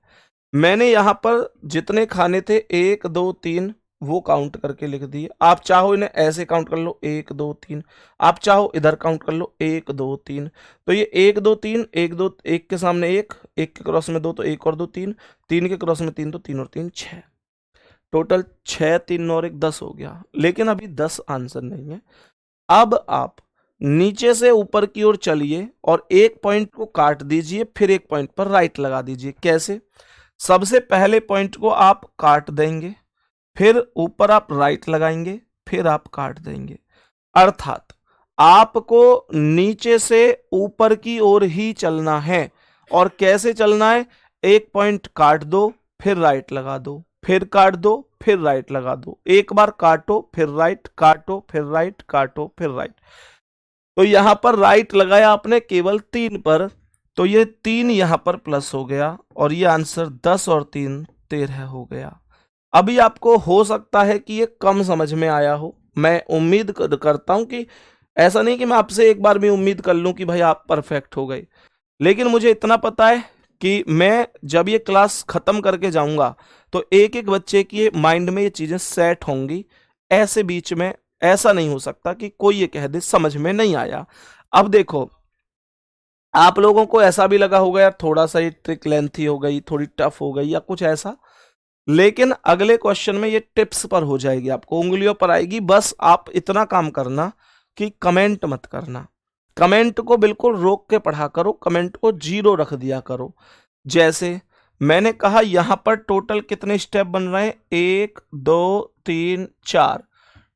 मैंने यहां पर जितने खाने थे 1 2 3 वो काउंट करके लिख दिए। आप चाहो इन्हें ऐसे काउंट कर लो 1 2 3, आप चाहो इधर काउंट कर लो 1 2 3, तो ये 1 2 3 1 2, 1 के सामने 1, 1 के क्रॉस में 2 तो 1 और 2 3, 3 के क्रॉस में 3 तो 3 और 3 6, टोटल 6 3 और 1 10 हो गया। लेकिन अभी 10 आंसर नहीं है। अब आप नीचे से ऊपर की ओर चलिए और एक पॉइंट को काट दीजिए, फिर एक पॉइंट पर राइट लगा दीजिए। कैसे? सबसे पहले पॉइंट को आप काट देंगे, फिर ऊपर आप राइट लगाएंगे, फिर आप काट देंगे। अर्थात आपको नीचे से ऊपर की ओर ही चलना है। और कैसे चलना है? एक पॉइंट काट दो, फिर राइट लगा दो, फिर काट दो, फिर राइट लगा दो, एक बार काटो फिर राइट, काटो फिर राइट, काटो फिर राइट। तो यहां पर राइट लगाया आपने केवल 3 पर, तो ये 3 यहां पर प्लस हो गया और ये आंसर 10 और 3 13 हो गया। अभी आपको हो सकता है कि ये कम समझ में आया हो, मैं उम्मीद करता हूं कि ऐसा नहीं कि मैं आपसे एक बार भी उम्मीद कर लूं कि भाई आप परफेक्ट हो गए, लेकिन मुझे इतना पता है कि मैं जब ये क्लास खत्म करके जाऊंगा तो एक एक बच्चे के माइंड में ये चीजें सेट होंगी। ऐसे बीच में ऐसा नहीं हो सकता कि कोई ये कह दे समझ में नहीं आया। अब देखो, आप लोगों को ऐसा भी लगा होगा यार थोड़ा सा ये ट्रिक लेंथी हो गई, थोड़ी टफ हो गई या कुछ ऐसा, लेकिन अगले क्वेश्चन में ये टिप्स पर हो जाएगी, आपको उंगलियों पर आएगी। बस आप इतना काम करना कि कमेंट मत करना, कमेंट को बिल्कुल रोक के पढ़ा करो, कमेंट को 0 रख दिया करो। जैसे मैंने कहा यहां पर टोटल कितने स्टेप बन रहे हैं, 1 2 3 4,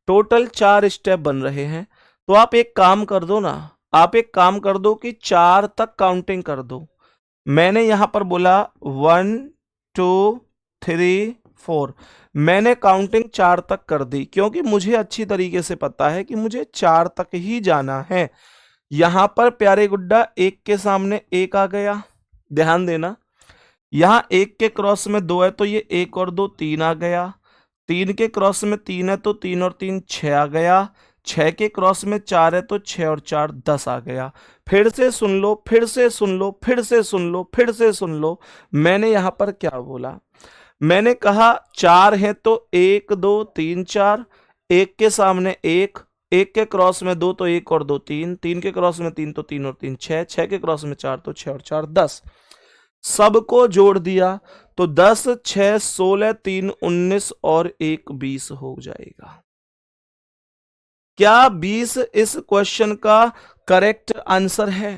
टोटल 4 स्टेप बन रहे हैं। तो आप एक काम कर दो ना, आप एक काम कर दो कि 4 तक काउंटिंग कर दो। मैंने यहां पर बोला 1 2 3 4, मैंने काउंटिंग 4 तक कर दी, क्योंकि मुझे अच्छी तरीके से पता है कि मुझे 4 तक ही जाना है। यहां पर प्यारे गुड्डा 1 के सामने 1 आ गया, ध्यान देना। यहां 1 के क्रॉस में 2 है तो ये 1 और 2 3 आ गया। 3 के क्रॉस में 3 है तो 3 और 3 6 आ गया। 6 के क्रॉस में 4 है तो 6 और 4 10 आ गया। फिर से सुन लो, फिर से सुन लो, फिर से सुन लो, फिर से सुन लो। मैंने यहां पर क्या बोला, मैंने कहा 4 है तो 1 2 3 4, 1 के सामने 1, 1 के क्रॉस में 2 तो 1 और 2 3, 3 के क्रॉस में 3 तो 3 और 3 6, 6 के क्रॉस में 4 तो 6 और 4 10, सबको जोड़ दिया तो 10 6 16 3 19 और 1 20 हो जाएगा। क्या 20 इस क्वेश्चन का करेक्ट आंसर है?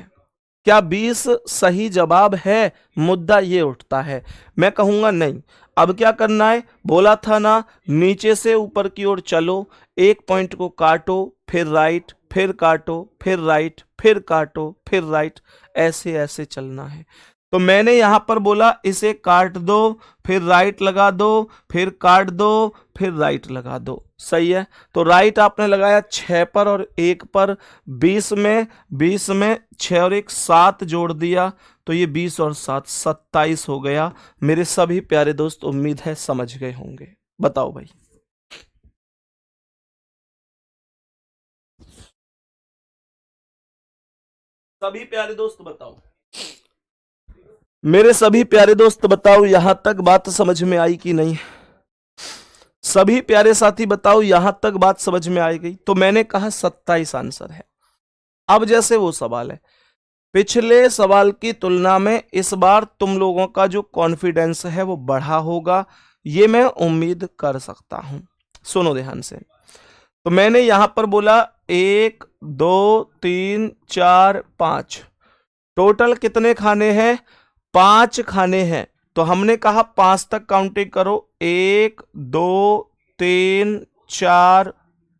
क्या 20 सही जवाब है? मुद्दा ये उठता है। मैं कहूंगा नहीं। अब क्या करना है, बोला था ना नीचे से ऊपर की ओर चलो, एक पॉइंट को काटो, फिर राइट, फिर काटो, फिर राइट, फिर काटो, फिर राइट, ऐसे ऐसे चलना है। तो मैंने यहां पर बोला इसे काट दो, फिर राइट लगा दो, फिर काट दो, फिर राइट लगा दो। सही है। तो राइट आपने लगाया 6 पर और 1 पर, 20 में 6 और 1 7 जोड़ दिया तो ये 20 और 7 27 हो गया। मेरे सभी प्यारे दोस्त उम्मीद है समझ गए होंगे। बताओ भाई। सभी प्यारे दोस्त बताओ, मेरे सभी प्यारे दोस्त बताओ, यहां तक बात समझ में आई कि नहीं? सभी प्यारे साथी बताओ यहां तक बात समझ में आई गई? तो मैंने कहा 27 आंसर है। अब जैसे वो सवाल है, पिछले सवाल की तुलना में इस बार तुम लोगों का जो कॉन्फिडेंस है वो बढ़ा होगा, ये मैं उम्मीद कर सकता हूं। सुनो ध्यान से। तो मैंने यहां पर बोला 1 2 3 4 5, टोटल कितने खाने हैं? 5 खाने हैं। तो हमने कहा 5 तक काउंटिंग करो, 1 2 3 4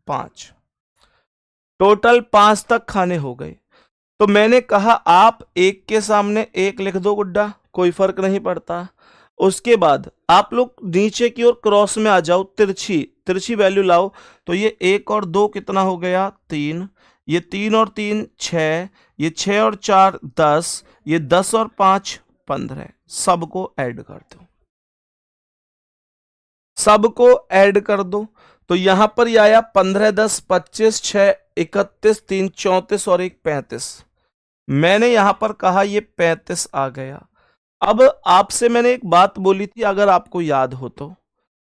5, टोटल 5 तक खाने हो गए। तो मैंने कहा आप 1 के सामने 1 लिख दो गुड्डा, कोई फर्क नहीं पड़ता। उसके बाद आप लोग नीचे की ओर क्रॉस में आ जाओ, तिरछी तिरछी वैल्यू लाओ। तो ये 1 और 2 कितना हो गया? 3, ये 3 और 3 6, ये 6 और 4 10, ये 10 और 5 15, सबको ऐड कर दो, सबको ऐड कर दो। तो यहां पर ये आया 15 10 25 6 31 3 34 और 1 35। मैंने यहां पर कहा ये 35 आ गया। अब आपसे मैंने एक बात बोली थी, अगर आपको याद हो तो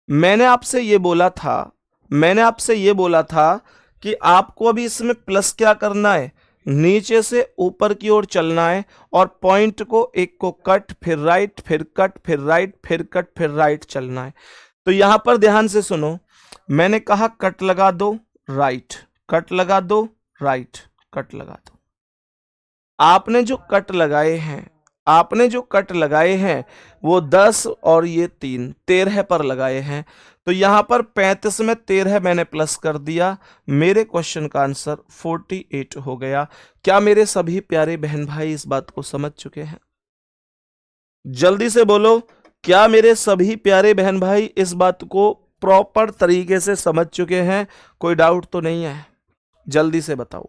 मैंने आपसे ये बोला था, मैंने आपसे ये बोला था कि आपको अभी इसमें प्लस क्या करना है, नीचे से ऊपर की ओर चलना है और पॉइंट को एक को कट, फिर राइट, फिर कट, फिर राइट, फिर कट, फिर राइट चलना है। तो यहां पर ध्यान से सुनो, मैंने कहा कट लगा दो राइट, कट लगा दो राइट, कट लगा दो। आपने जो कट लगाए हैं, आपने जो कट लगाए हैं वो 10 और ये 3 13 पर लगाए हैं। तो यहां पर 35 में 13 मैंने प्लस कर दिया, मेरे क्वेश्चन का आंसर 48 हो गया। क्या मेरे सभी प्यारे बहन भाई इस बात को समझ चुके हैं? जल्दी से बोलो, क्या मेरे सभी प्यारे बहन भाई इस बात को प्रॉपर तरीके से समझ चुके हैं? कोई डाउट तो नहीं है? जल्दी से बताओ,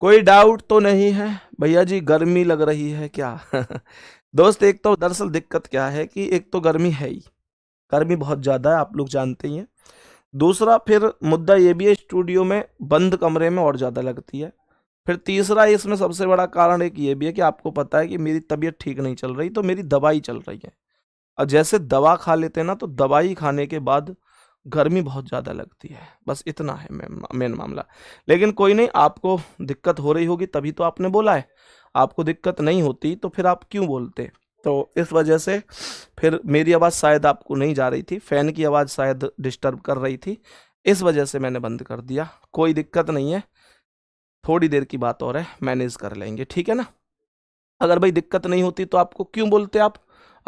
कोई डाउट तो नहीं है? भैया जी गर्मी लग रही है क्या? दोस्त एक तो दरअसल दिक्कत क्या है कि एक तो गर्मी है ही, गर्मी बहुत ज़्यादा है, आप लोग जानते ही हैं। दूसरा फिर मुद्दा ये भी है, स्टूडियो में बंद कमरे में और ज़्यादा लगती है। फिर तीसरा इसमें सबसे बड़ा कारण एक ये भी है कि आपको पता है कि मेरी तबीयत ठीक नहीं चल रही, तो मेरी दवाई चल रही है। और जैसे दवा खा लेते हैं ना, तो दवाई खाने के बाद गर्मी बहुत ज़्यादा लगती है। बस इतना है मेन मामला। लेकिन कोई नहीं, आपको दिक्कत हो रही होगी तभी तो आपने बोला है। आपको दिक्कत नहीं होती तो फिर आप क्यों बोलते? तो इस वजह से फिर मेरी आवाज़ शायद आपको नहीं जा रही थी, फ़ैन की आवाज़ शायद डिस्टर्ब कर रही थी, इस वजह से मैंने बंद कर दिया। कोई दिक्कत नहीं है, थोड़ी देर की बात और है, मैनेज कर लेंगे, ठीक है ना। अगर भाई दिक्कत नहीं होती तो आपको क्यों बोलते,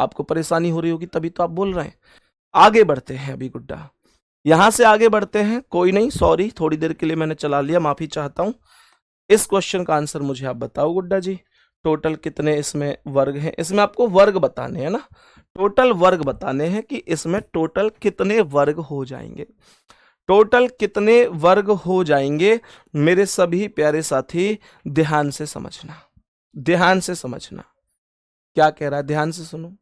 आपको परेशानी हो रही होगी तभी तो आप बोल रहे हैं। आगे बढ़ते हैं अभी गुड्डा, यहां से आगे बढ़ते हैं। कोई नहीं, सॉरी, थोड़ी देर के लिए मैंने चला लिया, माफी चाहता हूं। इस क्वेश्चन का आंसर मुझे आप बताओ गुड्डा जी। टोटल कितने इसमें वर्ग हैं? इसमें आपको वर्ग बताने हैं ना, टोटल वर्ग बताने हैं कि इसमें टोटल कितने वर्ग हो जाएंगे। टोटल कितने वर्ग हो जाएंगे मेरे सभी प्यारे साथी, ध्यान से समझना, ध्यान से समझना। क्या कह रहा है, ध्यान से सुनो।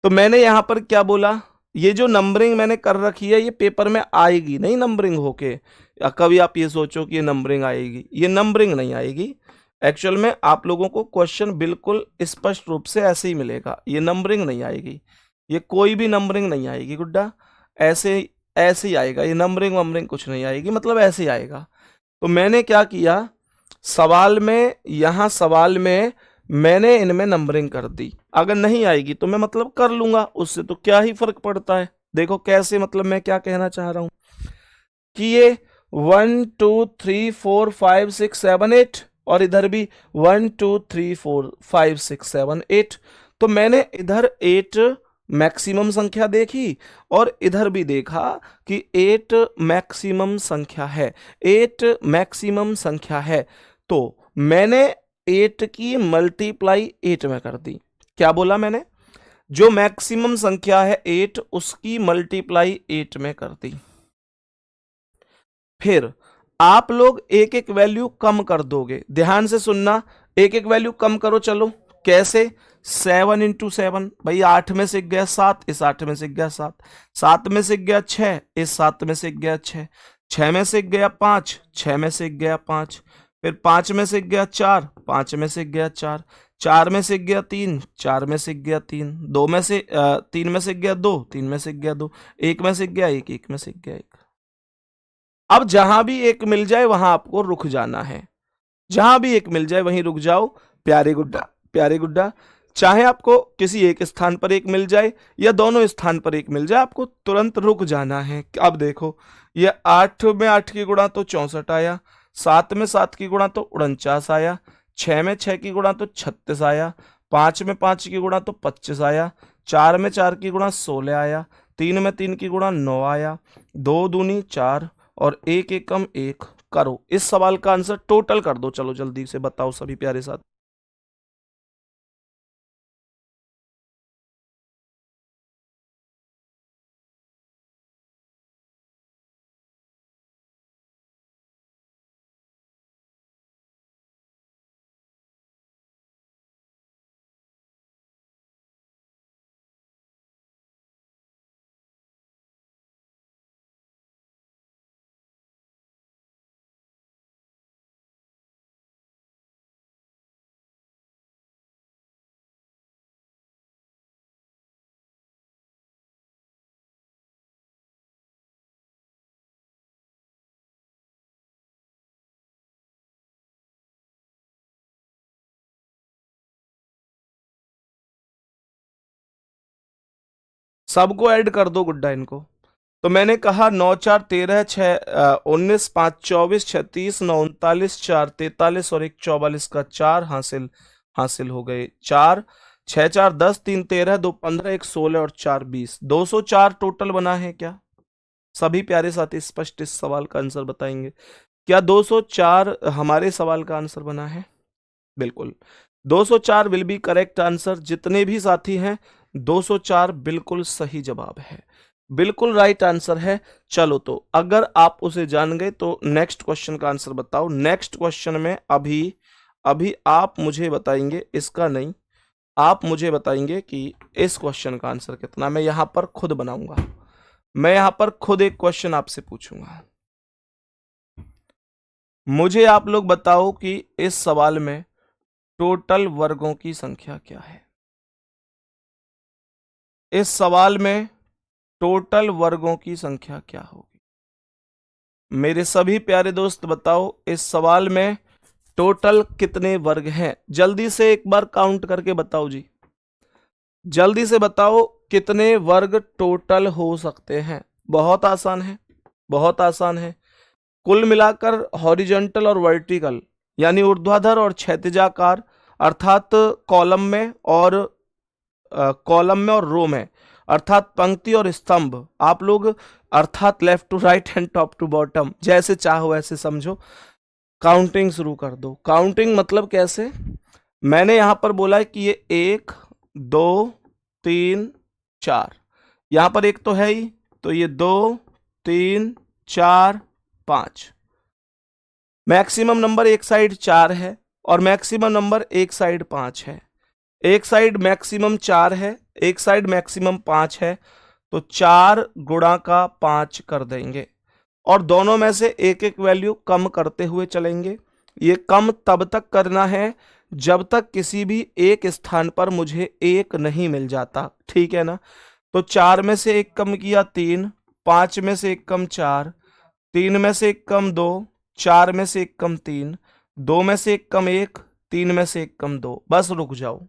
तो मैंने यहां पर क्या बोला, ये जो नंबरिंग मैंने कर रखी है ये पेपर में आएगी नहीं नंबरिंग होके, या कभी आप ये सोचो कि ये नंबरिंग आएगी, ये नंबरिंग नहीं आएगी। एक्चुअल में आप लोगों को क्वेश्चन बिल्कुल स्पष्ट रूप से ऐसे ही मिलेगा, ये नंबरिंग नहीं आएगी, ये कोई भी नंबरिंग नहीं आएगी गुड्डा, ऐसे ऐसे ही आएगा, ये नंबरिंग वंबरिंग कुछ नहीं आएगी, मतलब ऐसे ही आएगा। तो मैंने क्या किया, सवाल में, यहां सवाल में मैंने इनमें नंबरिंग कर दी। अगर नहीं आएगी तो मैं मतलब कर लूंगा, उससे तो क्या ही फर्क पड़ता है। देखो कैसे, मतलब मैं क्या कहना चाह रहा हूं कि ये 1 2 3 4 5 6 7 8 और इधर भी 1 2 3 4 5 6 7 8। तो मैंने इधर 8 मैक्सिमम संख्या देखी और इधर भी देखा कि 8 मैक्सिमम संख्या है, 8 मैक्सिमम संख्या है। तो मैंने 8 की मल्टीप्लाई 8 में कर दी। क्या बोला मैंने, जो मैक्सिमम संख्या है 8 उसकी मल्टीप्लाई 8 में कर दी। फिर आप लोग एक एक वैल्यू कम कर दोगे, ध्यान से सुनना, एक एक वैल्यू कम करो। चलो कैसे, 7 इंटू 7, भाई 8 में से गया 7, इस 8 में से गया 7, 7 में से गया 6, इस 7 में से गया 6, 6 में से गया 5, 6 में से गया 5, फिर 5 में से गया 4, 5 में से गया 4, 4 में से गया 3, 4 में से गया 3, 2 में से 3 में से गया 2, 3 में से गया 2, 1 में से गया 1, 1 में से गया 1। अब जहां भी एक मिल जाए वहां आपको रुक जाना है, जहां भी एक मिल जाए वहीं रुक जाओ प्यारे गुड्डा, प्यारे गुड्डा। चाहे आपको किसी एक स्थान पर एक मिल जाए या दोनों स्थान पर एक मिल जाए, आपको तुरंत रुक जाना है। अब देखो, ये 8 में 8 की गुणा तो 64 आया, 7 में 7 की गुणा तो 49 आया, 6 में 6 की गुणा तो 36 आया, 5 में 5 की गुणा तो 25 आया, 4 में 4 की गुणा 16 आया, 3 में 3 की गुणा 9 आया, 2 दूनी 4 और 1 एकम 1। करो, इस सवाल का आंसर टोटल कर दो, चलो जल्दी से बताओ सभी प्यारे साथ। सबको ऐड कर दो गुड्डा इनको। तो मैंने कहा 9 4 13 6 19 5 24 36 9 39 4 43 और 1 44 का 4 हासिल हासिल हो गए। 4 6 4 10 3 13 2 15 1 16 और 4 20, 204 टोटल बना है क्या? सभी प्यारे साथी स्पष्ट इस सवाल का आंसर बताएंगे, क्या 204 हमारे सवाल का आंसर बना है? बिल्कुल 204 विल बी करेक्ट आंसर। जितने भी साथी हैं 204 बिल्कुल सही जवाब है, बिल्कुल राइट आंसर है। चलो तो अगर आप उसे जान गए तो नेक्स्ट क्वेश्चन का आंसर बताओ। नेक्स्ट क्वेश्चन में अभी अभी आप मुझे बताएंगे, इसका नहीं, आप मुझे बताएंगे कि इस क्वेश्चन का आंसर कितना। मैं यहां पर खुद बनाऊंगा, मैं यहां पर खुद एक क्वेश्चन आपसे पूछूंगा। मुझे आप लोग बताओ कि इस सवाल में टोटल वर्गों की संख्या क्या है। इस सवाल में टोटल वर्गों की संख्या क्या होगी? मेरे सभी प्यारे दोस्त बताओ, इस सवाल में टोटल कितने वर्ग हैं? जल्दी से एक बार काउंट करके बताओ जी, जल्दी से बताओ कितने वर्ग टोटल हो सकते हैं। बहुत आसान है, बहुत आसान है। कुल मिलाकर हॉरिजॉन्टल और वर्टिकल यानी ऊर्ध्वाधर और क्षैतिजाकार, अर्थात कॉलम में और रो में, अर्थात पंक्ति और स्तंभ, आप लोग अर्थात left to right and top to bottom, जैसे चाहो वैसे समझो। काउंटिंग शुरू कर दो। काउंटिंग मतलब कैसे, मैंने यहां पर बोला है कि ये 1 2 3 4, यहां पर एक तो है ही, तो ये 2 3 4 5। मैक्सिमम नंबर एक साइड 4 है और मैक्सिमम नंबर एक साइड 5 है। एक साइड मैक्सिमम 4 है, एक साइड मैक्सिमम 5 है, तो 4 गुणा का 5 कर देंगे और दोनों में से एक एक वैल्यू कम करते हुए चलेंगे। ये कम तब तक करना है जब तक किसी भी एक स्थान पर मुझे 1 नहीं मिल जाता, ठीक है ना। तो 4 में से 1 कम किया 3, 5 में से 1 कम 4, 3 में से 1 कम 2, 4 में से 1 कम 3, 2 में से 1 कम 1, 3 में से 1 कम 2। बस रुक जाओ।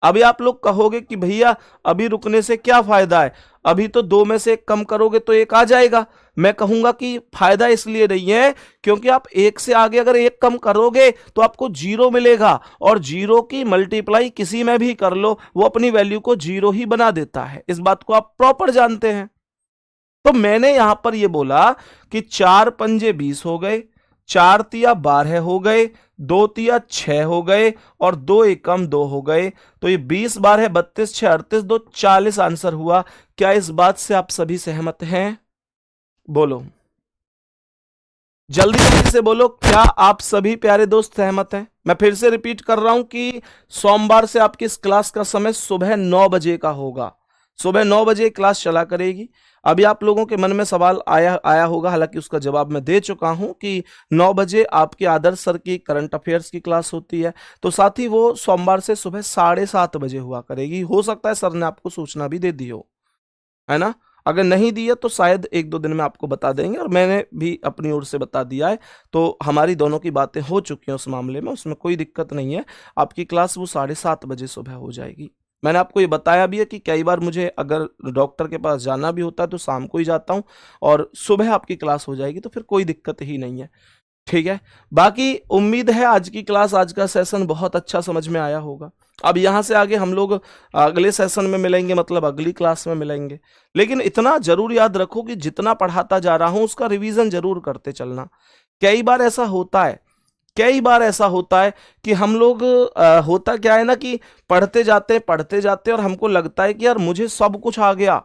अभी आप लोग कहोगे कि भैया अभी रुकने से क्या फायदा है, अभी तो 2 में से 1 कम करोगे तो 1 आ जाएगा। मैं कहूंगा कि फायदा इसलिए नहीं है क्योंकि आप 1 से आगे अगर 1 कम करोगे तो आपको 0 मिलेगा, और 0 की मल्टीप्लाई किसी में भी कर लो वो अपनी वैल्यू को 0 ही बना देता है। इस बात को आप प्रॉपर जानते हैं। तो मैंने यहां पर यह बोला कि 4 पंजे 20 हो गए, 4 तिया 12 हो गए, 2 तिया 6 हो गए और 2 एकम 2 हो गए। तो ये 20 12 32 6 38 2 40 आंसर हुआ। क्या इस बात से आप सभी सहमत हैं? बोलो, जल्दी जल्दी से बोलो, क्या आप सभी प्यारे दोस्त सहमत हैं? मैं फिर से रिपीट कर रहा हूं कि सोमवार से आपकी इस क्लास का समय सुबह 9 बजे का होगा। सुबह 9 बजे क्लास चला करेगी। अभी आप लोगों के मन में सवाल आया होगा, हालांकि उसका जवाब मैं दे चुका हूं कि 9 बजे आपके आदर्श सर की करंट अफेयर्स की क्लास होती है, तो साथ ही वो सोमवार से सुबह 7:30 बजे हुआ करेगी। हो सकता है सर ने आपको सूचना भी दे दी हो, है ना। अगर नहीं दी है तो शायद 1-2 दिन में आपको बता देंगे, और मैंने भी अपनी ओर से बता दिया है। तो हमारी दोनों की बातें हो चुकी हैं उस मामले में, उसमें कोई दिक्कत नहीं है। आपकी क्लास वो 7:30 बजे सुबह हो जाएगी। मैंने आपको ये बताया भी है कि कई बार मुझे अगर डॉक्टर के पास जाना भी होता है तो शाम को ही जाता हूँ, और सुबह आपकी क्लास हो जाएगी, तो फिर कोई दिक्कत ही नहीं है, ठीक है। बाकी उम्मीद है आज की क्लास, आज का सेशन बहुत अच्छा समझ में आया होगा। अब यहां से आगे हम लोग अगले सेशन में मिलेंगे, मतलब अगली क्लास में मिलेंगे। लेकिन इतना जरूर याद रखो कि जितना पढ़ाता जा रहा हूं उसका रिवीजन जरूर करते चलना। कई बार ऐसा होता है, कई बार ऐसा होता है कि हम लोग होता क्या है ना कि पढ़ते जाते और हमको लगता है कि यार मुझे सब कुछ आ गया,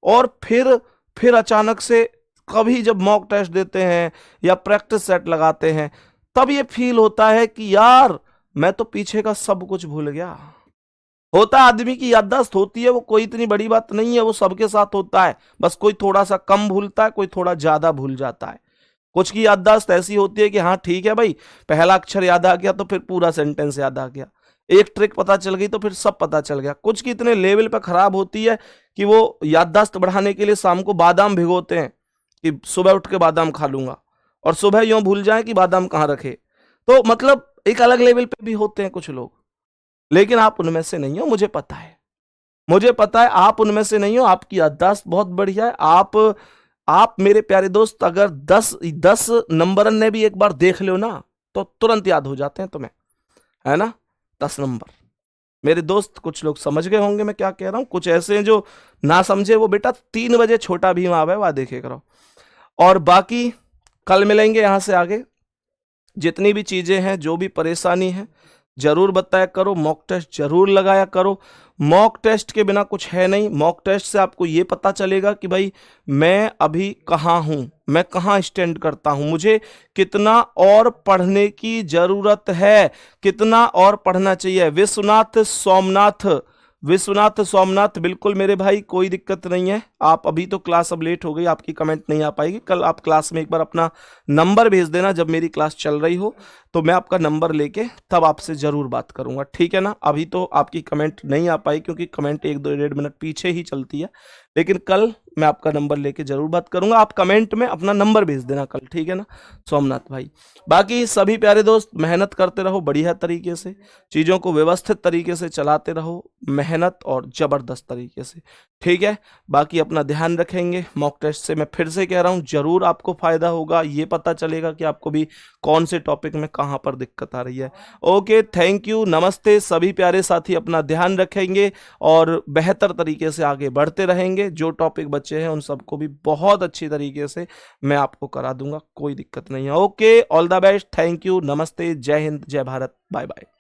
और फिर अचानक से कभी जब मॉक टेस्ट देते हैं या प्रैक्टिस सेट लगाते हैं तब ये फील होता है कि यार मैं तो पीछे का सब कुछ भूल गया। होता आदमी की याददाश्त होती है, वो कोई इतनी बड़ी बात नहीं है, वो सबके साथ होता है, बस कोई थोड़ा सा कम भूलता है, कोई थोड़ा ज्यादा भूल जाता है। कुछ की याददाश्त ऐसी होती है कि हाँ ठीक है भाई, पहला अक्षर याद आ गया तो फिर पूरा सेंटेंस याद आ गया, एक ट्रिक पता चल गई तो फिर सब पता चल गया। कुछ की इतने लेवल पर खराब होती है कि वो याददाश्त बढ़ाने के लिए शाम को बादाम भिगोते हैं कि सुबह उठ के बादाम खा लूंगा, और सुबह यूं भूल जाए कि बादाम कहाँ रखे। तो मतलब एक अलग लेवल पे भी होते हैं कुछ लोग, लेकिन आप उनमें से नहीं हो, मुझे पता है, मुझे पता है आप उनमें से नहीं हो। आपकी याददाश्त बहुत बढ़िया है। आप मेरे प्यारे दोस्त अगर 10 नंबर ने भी एक बार देख लो ना तो तुरंत याद हो जाते हैं तुम्हें, है ना। 10 नंबर मेरे दोस्त, कुछ लोग समझ गए होंगे मैं क्या कह रहा हूं, कुछ ऐसे हैं जो ना समझे, वो बेटा 3 बजे छोटा भीम आवे वह देखे करो। और बाकी कल मिलेंगे यहां से आगे। जितनी भी चीजें हैं, जो भी परेशानी है जरूर बताया करो, मॉक टेस्ट जरूर लगाया करो। मॉक टेस्ट के बिना कुछ है नहीं। मॉक टेस्ट से आपको ये पता चलेगा कि भाई मैं अभी कहाँ हूं, मैं कहाँ स्टैंड करता हूं, मुझे कितना और पढ़ने की जरूरत है, कितना और पढ़ना चाहिए। विश्वनाथ सोमनाथ बिल्कुल मेरे भाई, कोई दिक्कत नहीं है। आप अभी तो क्लास अब लेट हो गई, आपकी कमेंट नहीं आ पाएगी। कल आप क्लास में एक बार अपना नंबर भेज देना, जब मेरी क्लास चल रही हो तो मैं आपका नंबर लेके तब आपसे जरूर बात करूंगा, ठीक है ना। अभी तो आपकी कमेंट नहीं आ पाई क्योंकि कमेंट 1-2 1.5 मिनट पीछे ही चलती है, लेकिन कल मैं आपका नंबर लेके जरूर बात करूंगा। आप कमेंट में अपना नंबर भेज देना कल, ठीक है ना सोमनाथ भाई। बाकी सभी प्यारे दोस्त मेहनत करते रहो बढ़िया तरीके से, चीज़ों को व्यवस्थित तरीके से चलाते रहो, मेहनत और ज़बरदस्त तरीके से, ठीक है। बाकी अपना ध्यान रखेंगे। मॉक टेस्ट से मैं फिर से कह रहा हूँ जरूर आपको फायदा होगा, ये पता चलेगा कि आपको भी कौन से टॉपिक में कहाँ पर दिक्कत आ रही है। ओके, थैंक यू, नमस्ते सभी प्यारे साथी, अपना ध्यान रखेंगे और बेहतर तरीके से आगे बढ़ते रहेंगे। जो टॉपिक बचे हैं उन सबको भी बहुत अच्छी तरीके से मैं आपको करा दूंगा, कोई दिक्कत नहीं है। Okay, all the best, thank you, नमस्ते, जय हिंद, जय भारत, बाय बाय।